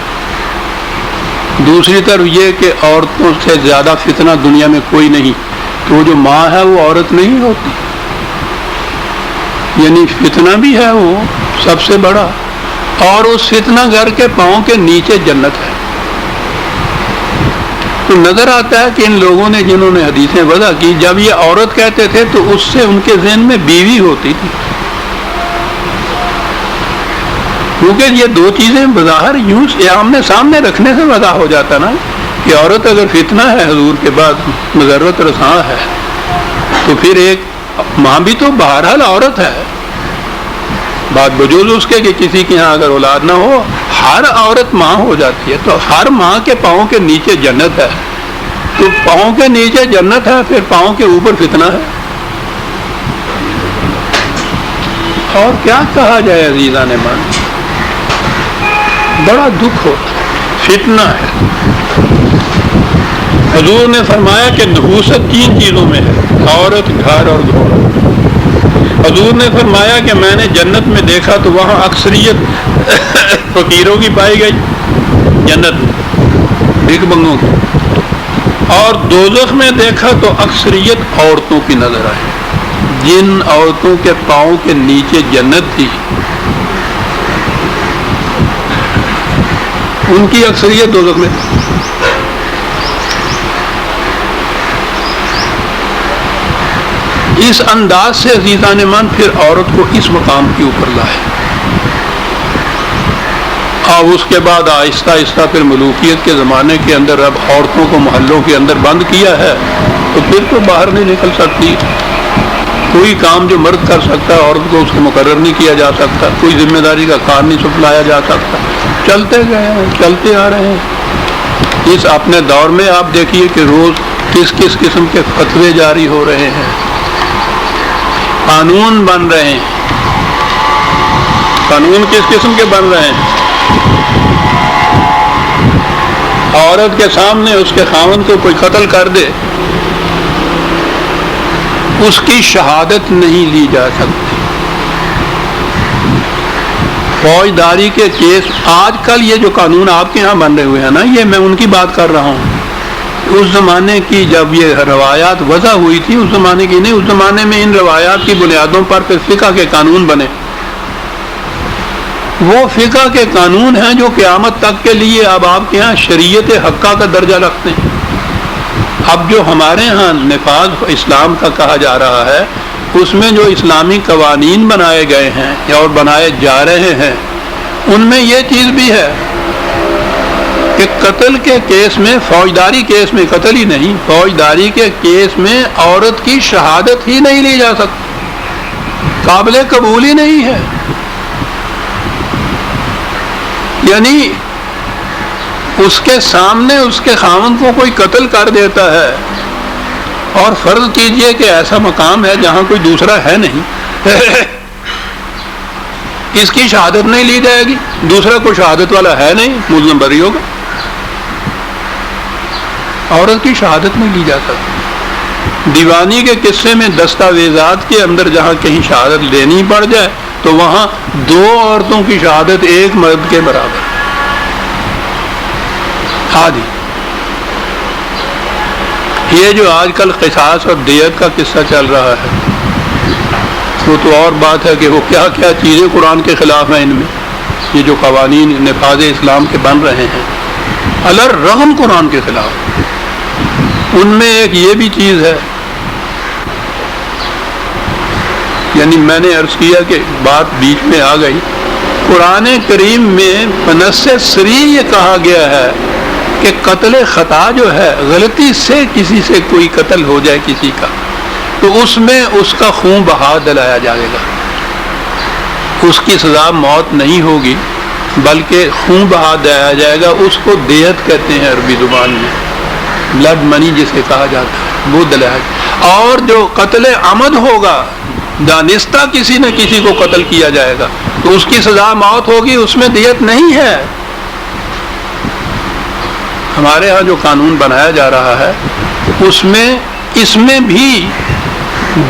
A: دوسری طرف یہ کہ عورتوں سے زیادہ فتنہ دنیا میں کوئی نہیں. تو جو ماں ہے وہ عورت نہیں ہوتی، یعنی فتنہ بھی ہے وہ سب سے بڑا، اور اس فتنہ گھر کے پاؤں کے نیچے جنت ہے. تو نظر آتا ہے کہ ان لوگوں نے جنہوں نے حدیثیں وضع کی، جب یہ عورت کہتے تھے تو اس سے ان کے ذہن میں بیوی ہوتی تھی، کیونکہ یہ دو چیزیں بظاہر یوں آمنے سامنے رکھنے سے وضع ہو جاتا نا کہ عورت اگر فتنہ ہے حضور کے بعد مضرت رساں ہے، تو پھر ایک ماں بھی تو بہرحال عورت ہے. بات بجوز اس کے کہ کسی کے یہاں اگر اولاد نہ ہو ہر عورت ماں ہو جاتی ہے. تو ہر ماں کے پاؤں کے نیچے جنت ہے. تو پاؤں کے نیچے جنت ہے، پھر پاؤں کے اوپر فتنہ ہے. اور کیا کہا جائے عزیزان مان، بڑا دکھ ہوتا ہے. فتنہ ہے. حضور نے فرمایا کہ نحوست 3 چیزوں میں ہے، عورت، گھر اور گھوڑا. حضور نے فرمایا کہ میں نے جنت میں دیکھا تو وہاں اکثریت فقیروں کی پائی گئی جنت میں، بھیک بنگوں کی. اور دوزخ میں دیکھا تو اکثریت عورتوں کی نظر آئی. جن عورتوں کے پاؤں کے نیچے جنت تھی ان کی اکثریت دوزخ میں. اس انداز سے عزیزان مان پھر عورت کو اس مقام کے اوپر لائے. اب اس کے بعد آہستہ آہستہ پھر ملوکیت کے زمانے کے اندر اب عورتوں کو محلوں کے اندر بند کیا ہے، تو پھر تو باہر نہیں نکل سکتی. کوئی کام جو مرد کر سکتا ہے عورت کو اس کو مقرر نہیں کیا جا سکتا، کوئی ذمہ داری کا کام نہیں سنبھایا جا سکتا. چلتے گئے ہیں، چلتے آ رہے ہیں. اس اپنے دور میں آپ دیکھیے کہ روز کس کس قسم کے فتوے جاری ہو رہے ہیں، قانون بن رہے ہیں. قانون کس قسم کے بن رہے ہیں؟ عورت کے سامنے اس کے خاوند کو کوئی قتل کر دے، اس کی شہادت نہیں لی جا سکتی. فوجداری کے کیس آج کل یہ جو قانون آپ کے ہاں بن رہے ہوئے ہیں نا، یہ میں ان کی بات کر رہا ہوں. اس زمانے کی جب یہ روایات وضع ہوئی تھی، اس زمانے کی نہیں، اس زمانے میں ان روایات کی بنیادوں پر پھر فقہ کے قانون بنے. وہ فقہ کے قانون ہیں جو قیامت تک کے لیے اب آپ کے ہاں شریعت حقہ کا درجہ رکھتے ہیں. اب جو ہمارے ہاں نفاذ اسلام کا کہا جا رہا ہے، اس میں جو اسلامی قوانین بنائے گئے ہیں اور بنائے جا رہے ہیں، ان میں یہ چیز بھی ہے کہ قتل کے کیس میں، فوجداری کیس میں، قتل ہی نہیں، فوجداری کے کیس میں عورت کی شہادت ہی نہیں لی جا سکتی، قابل قبول ہی نہیں ہے۔ یعنی اس کے سامنے اس کے خاوند کو کوئی قتل کر دیتا ہے، اور فرض کیجئے کہ ایسا مقام ہے جہاں کوئی دوسرا ہے نہیں، اس کی شہادت نہیں لی جائے گی، دوسرا کوئی شہادت والا ہے نہیں، ملزم بری ہوگا، عورت کی شہادت نہیں لی جا سکتی۔ دیوانی کے قصے میں دستاویزات کے اندر جہاں کہیں شہادت لینی پڑ جائے تو وہاں 2 عورتوں کی شہادت 1 مرد کے برابر۔ ہاں جی، یہ جو آج کل قصاص اور دیت کا قصہ چل رہا ہے، وہ تو اور بات ہے کہ وہ کیا کیا چیزیں قرآن کے خلاف ہیں۔ ان میں یہ جو قوانین نفاذ اسلام کے بن رہے ہیں الرغم قرآن کے خلاف، ان میں ایک یہ بھی چیز ہے، یعنی میں نے عرض کیا کہ بات بیچ میں آ گئی، قرآن کریم میں بنص صریح یہ کہا گیا ہے کہ قتل خطا جو ہے، غلطی سے کسی سے کوئی قتل ہو جائے کسی کا، تو اس میں اس کا خون بہا دلایا جائے گا، اس کی سزا موت نہیں ہوگی بلکہ خون بہا دلایا جائے گا۔ اس کو دیت کہتے ہیں عربی زبان میں، بلڈ منی جسے کہا جاتا ہے، وہ دلایا جائے۔ اور جو قتل عمد ہوگا، دانستہ کسی نہ کسی کو قتل کیا جائے گا، تو اس کی سزا موت ہوگی، اس میں دیت نہیں ہے۔ ہمارے ہاں جو قانون بنایا جا رہا ہے اس میں بھی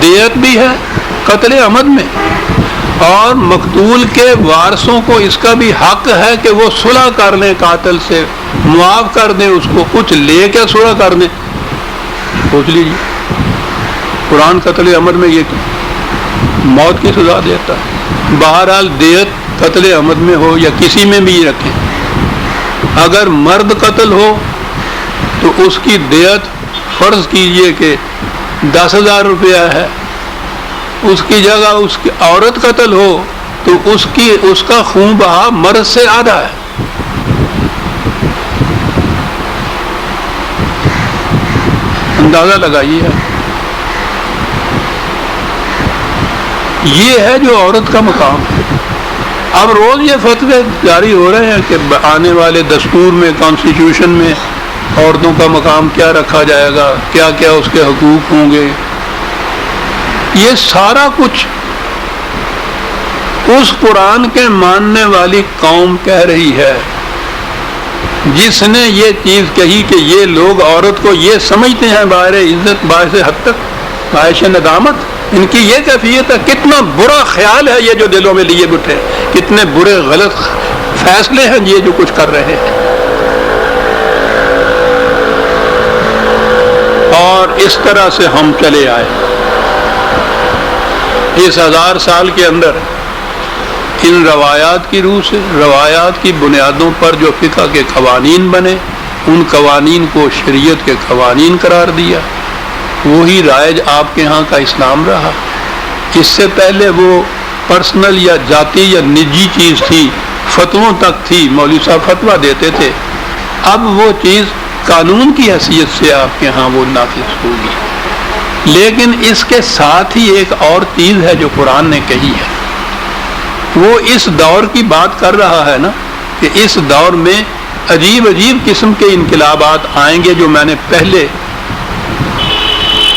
A: دیت بھی ہے قتل عمد میں، اور مقتول کے وارثوں کو اس کا بھی حق ہے کہ وہ صلح کر لیں، قاتل سے معاف کر دیں، اس کو کچھ لے کے صلح کر دیں۔ سوچ لیجیے، قرآن قتل عمد میں یہ موت کی سزا دیتا ہے۔ بہرحال دیت قتل عمد میں ہو یا کسی میں بھی رکھیں، اگر مرد قتل ہو تو اس کی دیت فرض کیجئے کہ 10,000 روپیہ ہے، اس کی جگہ اس کی عورت قتل ہو تو اس کا خون بہا مرد سے آدھا ہے۔ اندازہ لگائیے، یہ ہے جو عورت کا مقام ہے۔ اب روز یہ فتوے جاری ہو رہے ہیں کہ آنے والے دستور میں، کانسٹیٹیوشن میں عورتوں کا مقام کیا رکھا جائے گا، کیا کیا اس کے حقوق ہوں گے۔ یہ سارا کچھ اس قرآن کے ماننے والی قوم کہہ رہی ہے جس نے یہ چیز کہی کہ یہ لوگ عورت کو یہ سمجھتے ہیں باعث عزت، باعث حد تک باعث ندامت۔ ان کی یہ کیفیت ہے، کتنا برا خیال ہے یہ جو دلوں میں لیے بیٹھے، کتنے برے غلط فیصلے ہیں یہ جو کچھ کر رہے ہیں۔ اور اس طرح سے ہم چلے آئے اس 1000 سال کے اندر، ان روایات کی روح سے، روایات کی بنیادوں پر جو فقہ کے قوانین بنے، ان قوانین کو شریعت کے قوانین قرار دیا۔ وہی رائج آپ کے ہاں کا اسلام رہا۔ اس سے پہلے وہ پرسنل یا ذاتی یا نجی چیز تھی، فتووں تک تھی، مولوی صاحب فتویٰ دیتے تھے، اب وہ چیز قانون کی حیثیت سے آپ کے ہاں وہ نافذ ہوگی۔ لیکن اس کے ساتھ ہی ایک اور چیز ہے جو قرآن نے کہی ہے، وہ اس دور کی بات کر رہا ہے نا، کہ اس دور میں عجیب عجیب قسم کے انقلابات آئیں گے، جو میں نے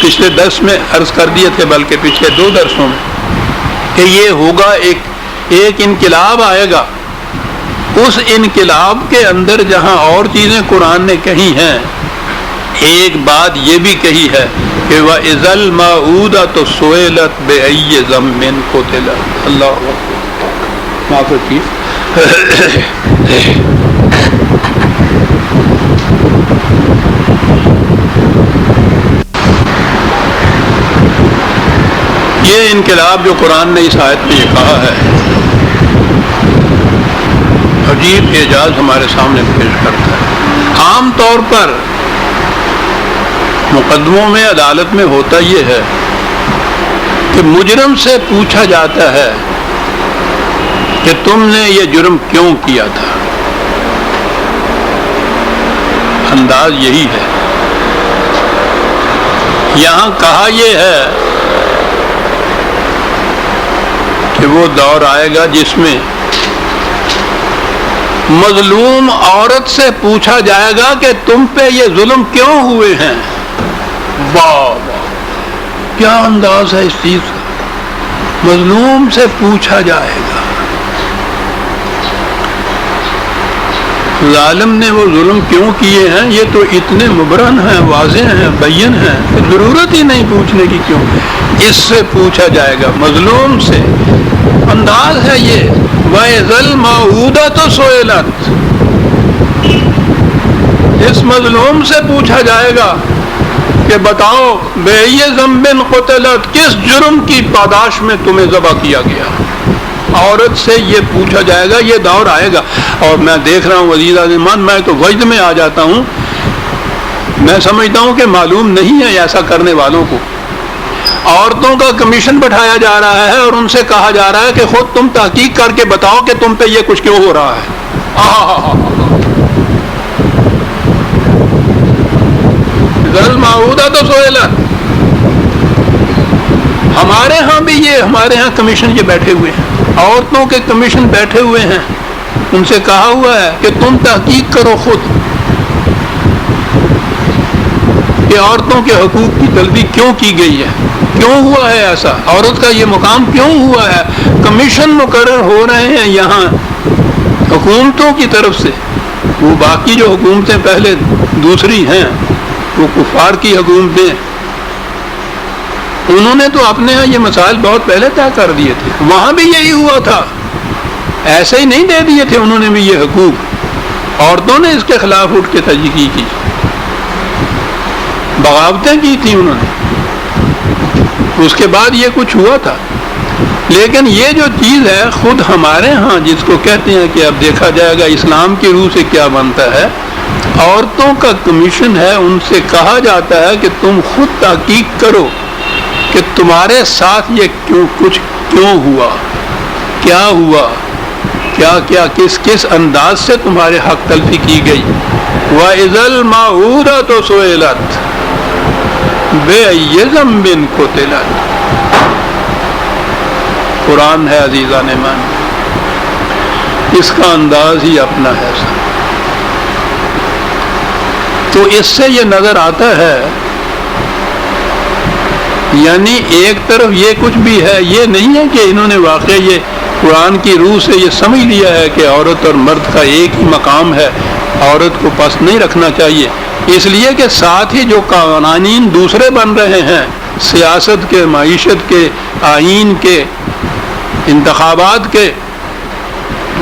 A: پچھلے درس میں عرض کر دیے تھے، بلکہ پچھلے 2 درسوں میں، کہ یہ ہوگا ایک انقلاب آئے گا۔ اس انقلاب کے اندر جہاں اور چیزیں قرآن نے کہی ہیں، ایک بات یہ بھی کہی ہے کہ وَإِذَا الْمَوْءُودَةُ سُئِلَتْ بِأَيِّ ذَنبٍ قُتِلَتْ۔ اللہ معاف رکھیے۔ یہ انقلاب جو قرآن نے اس آیت میں یہ کہا ہے، عجیب اعجاز ہمارے سامنے پیش کرتا ہے۔ عام طور پر مقدموں میں عدالت میں ہوتا یہ ہے کہ مجرم سے پوچھا جاتا ہے کہ تم نے یہ جرم کیوں کیا تھا. انداز یہی ہے. یہاں کہا یہ ہے کہ وہ دور آئے گا جس میں مظلوم عورت سے پوچھا جائے گا کہ تم پہ یہ ظلم کیوں ہوئے ہیں. واہ واہ، کیا انداز ہے اس چیز کا. مظلوم سے پوچھا جائے گا. ظالم نے وہ ظلم کیوں کیے ہیں یہ تو اتنے مبرہن ہیں، واضح ہیں، بین ہیں کہ ضرورت ہی نہیں پوچھنے کی. کیوں اس سے پوچھا جائے گا، مظلوم سے. انداز ہے یہ. وَإِذَا الْمَوْءُودَةُ سُئِلَتْ، اس مظلوم سے پوچھا جائے گا کہ بتاؤ بِأَيِّ ذَنبٍ قُتِلَتْ، کس جرم کی پاداش میں تمہیں ذبح کیا گیا. عورت سے یہ پوچھا جائے گا. یہ دور آئے گا. اور میں دیکھ رہا ہوں عزیز عزیمان، میں تو وجد میں آ جاتا ہوں. میں سمجھتا ہوں کہ معلوم نہیں ہے ایسا کرنے والوں کو. عورتوں کا کمیشن بٹھایا جا رہا ہے اور ان سے کہا جا رہا ہے کہ خود تم تحقیق کر کے بتاؤ کہ تم پہ یہ کچھ کیوں ہو رہا ہے. المعودہ تو سئلت. ہمارے ہاں بھی یہ، ہمارے ہاں کمیشن یہ بیٹھے ہوئے ہیں، عورتوں کے کمیشن بیٹھے ہوئے ہیں. ان سے کہا ہوا ہے کہ تم تحقیق کرو خود کہ عورتوں کے حقوق کی طلبی کیوں کی گئی ہے، کیوں ہوا ہے ایسا، عورت کا یہ مقام کیوں ہوا ہے. کمیشن مقرر ہو رہے ہیں یہاں حکومتوں کی طرف سے. وہ باقی جو حکومتیں پہلے دوسری ہیں، وہ کفار کی حکومتیں، انہوں نے تو اپنے ہاں یہ مسائل بہت پہلے طے کر دیے تھے. وہاں بھی یہی ہوا تھا. ایسے ہی نہیں دے دیے تھے انہوں نے بھی یہ حقوق. عورتوں نے اس کے خلاف اٹھ کے تحقیق کی، بغاوتیں کی تھی انہوں نے. اس کے بعد یہ کچھ ہوا تھا. لیکن یہ جو چیز ہے خود ہمارے ہاں جس کو کہتے ہیں کہ اب دیکھا جائے گا اسلام کی روح سے کیا بنتا ہے، عورتوں کا کمیشن ہے. ان سے کہا جاتا ہے کہ تم خود تحقیق کرو کہ تمہارے ساتھ یہ کیوں ہوا، کیا ہوا، کیا کس انداز سے تمہارے حق تلفی کی گئی. وَإِذَا الْمَوْءُودَةُ سُئِلَتْ بِأَيِّ ذَنبٍ قُتِلَتْ. قرآن ہے عزیزان ایمان، اس کا انداز ہی اپنا ہے. تو اس سے یہ نظر آتا ہے، یعنی ایک طرف یہ کچھ بھی ہے، یہ نہیں ہے کہ انہوں نے واقعی یہ قرآن کی روح سے یہ سمجھ لیا ہے کہ عورت اور مرد کا ایک ہی مقام ہے، عورت کو پس نہیں رکھنا چاہیے. اس لیے کہ ساتھ ہی جو قوانین دوسرے بن رہے ہیں، سیاست کے، معیشت کے، آئین کے، انتخابات کے،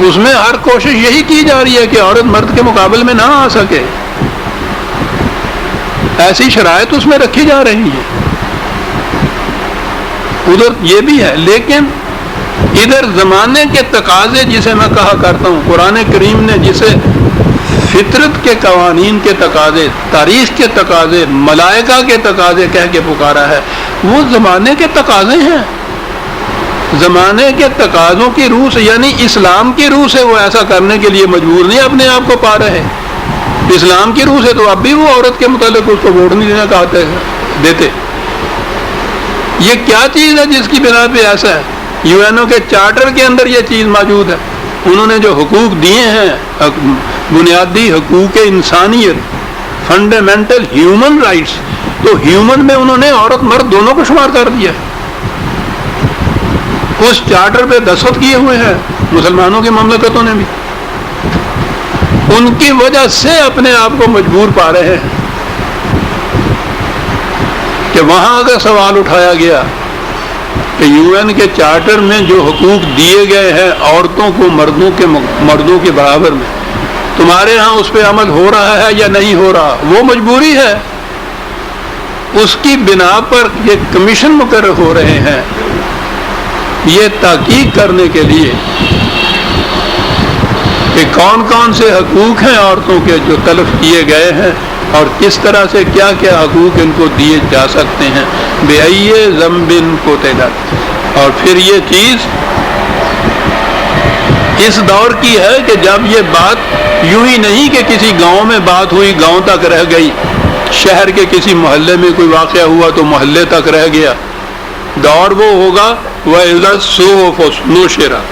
A: اس میں ہر کوشش یہی کی جا رہی ہے کہ عورت مرد کے مقابل میں نہ آ سکے. ایسی شرائط اس میں رکھی جا رہی ہے. ادھر یہ بھی ہے، لیکن ادھر زمانے کے تقاضے جسے میں کہا کرتا ہوں، قرآن کریم نے جسے فطرت کے قوانین کے تقاضے، تاریخ کے تقاضے، ملائکہ کے تقاضے کہہ کے پکارا ہے، وہ زمانے کے تقاضے ہیں. زمانے کے تقاضوں کی روح سے، یعنی اسلام کی روح سے وہ ایسا کرنے کے لیے مجبور نہیں اپنے آپ کو پا رہے. اسلام کی روح سے تو اب بھی وہ عورت کے متعلق اس کو ووٹ نہیں دینا دیتے. یہ کیا چیز ہے جس کی بنا پہ ایسا ہے؟ یو این او کے چارٹر کے اندر یہ چیز موجود ہے. انہوں نے جو حقوق دیے ہیں، بنیادی حقوق انسانیت، فنڈامنٹل ہیومن رائٹس، تو ہیومن میں انہوں نے عورت مرد دونوں کو شمار کر دیا. اس چارٹر پہ دستخط کیے ہوئے ہیں مسلمانوں کی مملکتوں نے بھی. ان کی وجہ سے اپنے آپ کو مجبور پا رہے ہیں کہ وہاں اگر سوال اٹھایا گیا کہ یو این کے چارٹر میں جو حقوق دیے گئے ہیں عورتوں کو مردوں کے برابر میں، تمہارے ہاں اس پہ عمل ہو رہا ہے یا نہیں ہو رہا، وہ مجبوری ہے. اس کی بنا پر یہ کمیشن مقرر ہو رہے ہیں یہ تحقیق کرنے کے لیے کہ کون کون سے حقوق ہیں عورتوں کے جو تلف کیے گئے ہیں اور کس طرح سے کیا کیا حقوق ان کو دیے جا سکتے ہیں. بِأَيِّ ذَنبٍ قُتِلَتْ. اور پھر یہ چیز اس دور کی ہے کہ جب یہ بات یوں ہی نہیں کہ کسی گاؤں میں بات ہوئی گاؤں تک رہ گئی، شہر کے کسی محلے میں کوئی واقعہ ہوا تو محلے تک رہ گیا. دور وہ ہوگا وَإِذَا الصُّحُفُ نُشِرَتْ.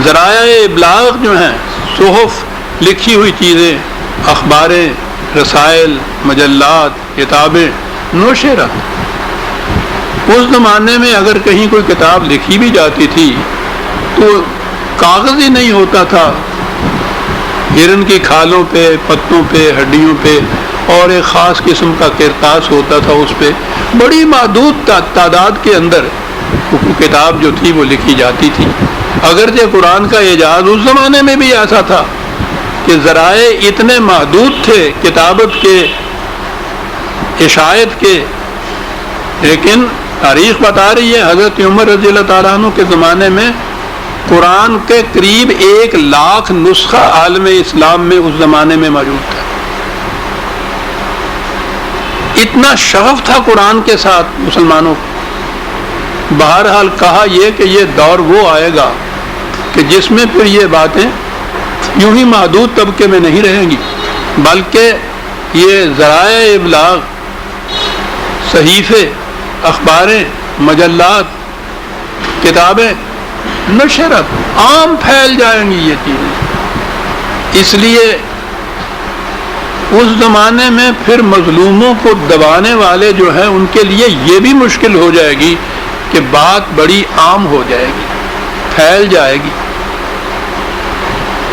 A: ذرائع ابلاغ جو ہیں، صحف لکھی ہوئی چیزیں، اخباریں، رسائل، مجلات، کتابیں، نشرت. اس زمانے میں اگر کہیں کوئی کتاب لکھی بھی جاتی تھی تو کاغذ ہی نہیں ہوتا تھا، ہرن کی کھالوں پہ، پتوں پہ، ہڈیوں پہ، اور ایک خاص قسم کا کرتاس ہوتا تھا، اس پہ بڑی محدود تعداد کے اندر کتاب جو تھی وہ لکھی جاتی تھی. اگرچہ قرآن کا اعجاز اس زمانے میں بھی ایسا تھا کہ ذرائع اتنے محدود تھے کتابت کے، اشاعت کے، لیکن تاریخ بتا رہی ہے حضرت عمر رضی اللہ تعالیٰ عنہ کے زمانے میں قرآن کے قریب 1,00,000 نسخہ عالم اسلام میں اس زمانے میں موجود تھا. اتنا شغف تھا قرآن کے ساتھ مسلمانوں کو. بہرحال کہا یہ کہ یہ دور وہ آئے گا کہ جس میں پھر یہ باتیں یوں ہی محدود طبقے میں نہیں رہیں گی، بلکہ یہ ذرائع ابلاغ، صحیفے، اخباریں، مجلات، کتابیں، نشرت عام پھیل جائیں گی یہ چیزیں. اس لیے اس زمانے میں پھر مظلوموں کو دبانے والے جو ہیں ان کے لیے یہ بھی مشکل ہو جائے گی کہ بات بڑی عام ہو جائے گی، پھیل جائے گی.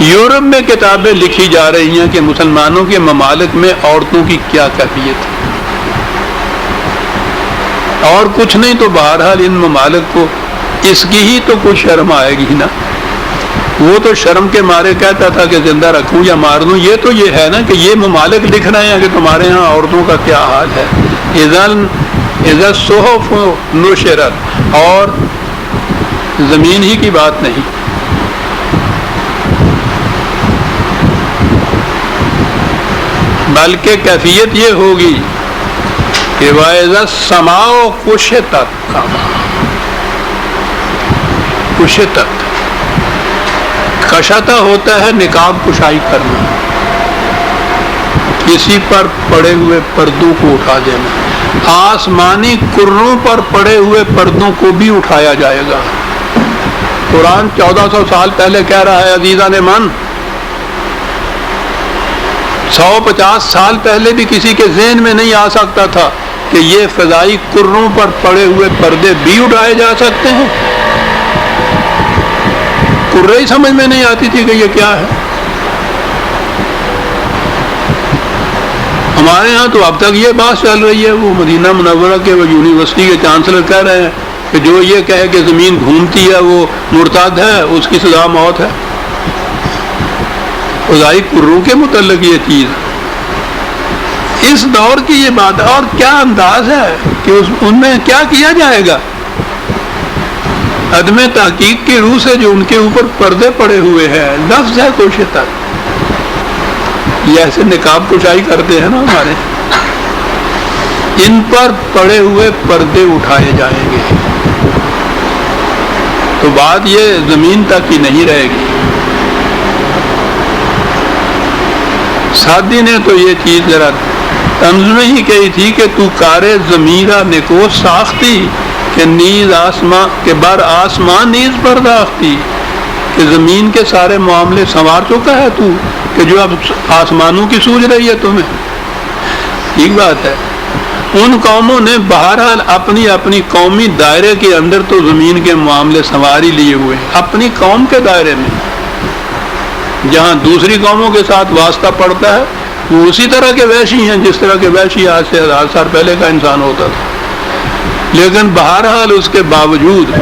A: یورپ میں کتابیں لکھی جا رہی ہیں کہ مسلمانوں کے ممالک میں عورتوں کی کیا کیفیت ہے، اور کچھ نہیں تو بہرحال ان ممالک کو اس کی ہی تو کچھ شرم آئے گی نا. وہ تو شرم کے مارے کہتا تھا کہ زندہ رکھوں یا مار دوں. یہ تو یہ ہے نا کہ یہ ممالک لکھ رہے ہیں کہ تمہارے ہاں عورتوں کا کیا حال ہے. اذا الصحف نشرت، اور زمین ہی کی بات نہیں، بلکہ کیفیت یہ ہوگی کہ وَإِذَا السَّمَاءُ كُشِطَتْ. کشطت، کشطہ ہوتا ہے نقاب کشائی کرنا، کسی پر پڑے ہوئے پردوں کو اٹھا دینا. آسمانی کروں پر پڑے ہوئے پردوں کو بھی اٹھایا جائے گا. قرآن 1400 سال پہلے کہہ رہا ہے عزیزان من. 150 سال پہلے بھی کسی کے ذہن میں نہیں آ سکتا تھا کہ یہ فضائی کروں پر پڑے ہوئے پردے بھی اٹھائے جا سکتے ہیں. کرے ہی سمجھ میں نہیں آتی تھی کہ یہ کیا ہے. ہمارے ہاں تو اب تک یہ بات چل رہی ہے. وہ مدینہ منورہ کے وہ یونیورسٹی کے چانسلر کہہ رہے ہیں کہ جو یہ کہے کہ زمین گھومتی ہے وہ مرتد ہے، اس کی سزا موت ہے. فضائی کروں کے متعلق یہ چیز اس دور کی یہ بات، اور کیا انداز ہے کہ ان میں کیا کیا جائے گا. عدم تحقیق کی روح سے جو ان کے اوپر پردے پڑے ہوئے ہیں، لفظ ہے کشطت. یہ ایسے نقاب کشائی کرتے ہیں نا ہمارے، ان پر پڑے ہوئے پردے اٹھائے جائیں گے. تو بات یہ زمین تک ہی نہیں رہے گی. سادی نے تو یہ چیز ذرا طنز میں ہی کہی تھی کہ تو کارے ضمیرہ نکو ساختی کہ نیز آسمان کے بر آسمان نیز پرداختی، کہ زمین کے سارے معاملے سنوار چکا ہے تو، کہ جو اب آسمانوں کی سوچ رہی ہے تمہیں. ٹھیک بات ہے. ان قوموں نے بہرحال اپنی اپنی قومی دائرے کے اندر تو زمین کے معاملے سنوار ہی لیے ہوئے ہیں. اپنی قوم کے دائرے میں جہاں دوسری قوموں کے ساتھ واسطہ پڑتا ہے وہ اسی طرح کے وحشی ہیں جس طرح کے وحشی آج سے 1000 سال پہلے کا انسان ہوتا تھا. لیکن بہرحال اس کے باوجود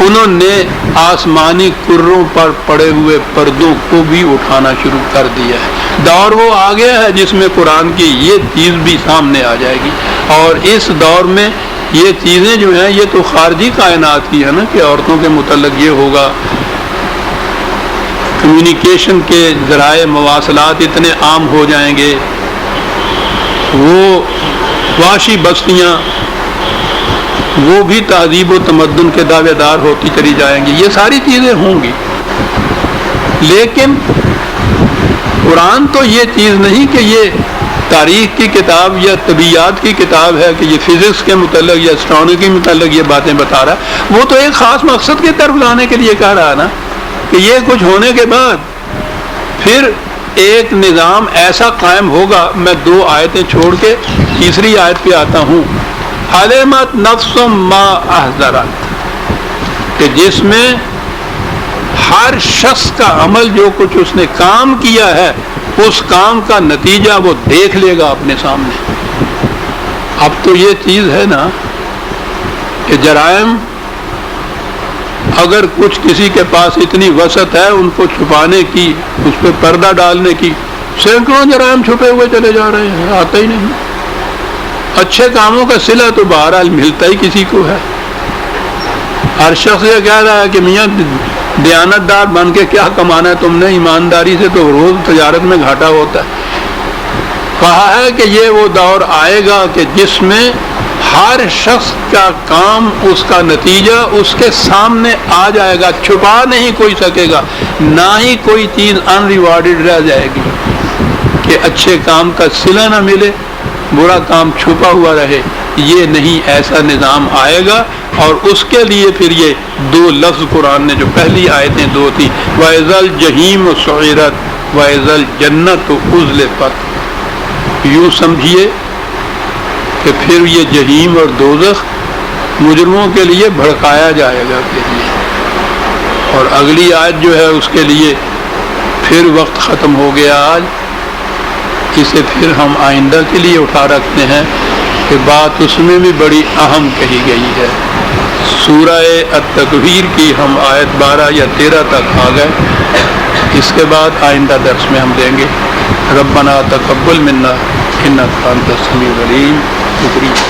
A: انہوں نے آسمانی کروں پر پڑے ہوئے پردوں کو بھی اٹھانا شروع کر دیا ہے. دور وہ آ گیا ہے جس میں قرآن کی یہ چیز بھی سامنے آ جائے گی. اور اس دور میں یہ چیزیں جو ہیں یہ تو خارجی کائنات کی ہے نا، کہ عورتوں کے متعلق یہ ہوگا کمیونیکیشن کے ذرائع مواصلات اتنے عام ہو جائیں گے، وہ وحشی بستیاں وہ بھی تہذیب و تمدن کے دعوے دار ہوتی چلی جائیں گی، یہ ساری چیزیں ہوں گی۔ لیکن قرآن تو یہ چیز نہیں کہ یہ تاریخ کی کتاب یا طبیعیات کی کتاب ہے کہ یہ فزکس کے متعلق یا اسٹرانومی کے متعلق یہ باتیں بتا رہا ہے، وہ تو ایک خاص مقصد کی طرف لانے کے لیے کہہ رہا ہے نا، کہ یہ کچھ ہونے کے بعد پھر ایک نظام ایسا قائم ہوگا۔ میں 2 آیتیں چھوڑ کے تیسری آیت پہ آتا ہوں، علمت نفس ما احضرت، کہ جس میں ہر شخص کا عمل جو کچھ اس نے کام کیا ہے اس کام کا نتیجہ وہ دیکھ لے گا اپنے سامنے۔ اب تو یہ چیز ہے نا کہ جرائم اگر کچھ کسی کے پاس اتنی وسعت ہے ان کو چھپانے کی، اس پہ پردہ ڈالنے کی، سینکڑوں جرائم چھپے ہوئے چلے جا رہے ہیں، آتا ہی نہیں۔ اچھے کاموں کا صلہ تو بہرحال ملتا ہی کسی کو ہے۔ ہر شخص یہ کہہ رہا ہے کہ میاں دیانت دار بن کے کیا کمانا ہے تم نے، ایمانداری سے تو روز تجارت میں گھاٹا ہوتا ہے۔ کہا ہے کہ یہ وہ دور آئے گا کہ جس میں ہر شخص کا کام، اس کا نتیجہ اس کے سامنے آ جائے گا، چھپا نہیں کوئی سکے گا، نہ ہی کوئی چیز ان ریوارڈڈ رہ جائے گی کہ اچھے کام کا صلہ نہ ملے، برا کام چھپا ہوا رہے۔ یہ نہیں، ایسا نظام آئے گا، اور اس کے لیے پھر یہ 2 لفظ قرآن نے جو پہلی آیتیں 2 تھیں، وَإِذَا الْجَحِيمُ سُعِرَتْ وَإِذَا الْجَنَّةُ أُزْلِفَتْ، یوں سمجھیے کہ پھر یہ جہیم اور دوزخ مجرموں کے لیے بھڑکایا جائے گا کے لیے۔ اور اگلی آیت جو ہے اس کے لیے پھر وقت ختم ہو گیا آج، اسے پھر ہم آئندہ کے لیے اٹھا رکھتے ہیں کہ بات اس میں بھی بڑی اہم کہی گئی ہے۔ سورہ التکویر کی ہم آیت 12 یا 13 تک آ گئے، اس کے بعد آئندہ درس میں ہم دیں گے۔ ربنا تقبل منا انک انت السمیع العلیم۔ شکریہ۔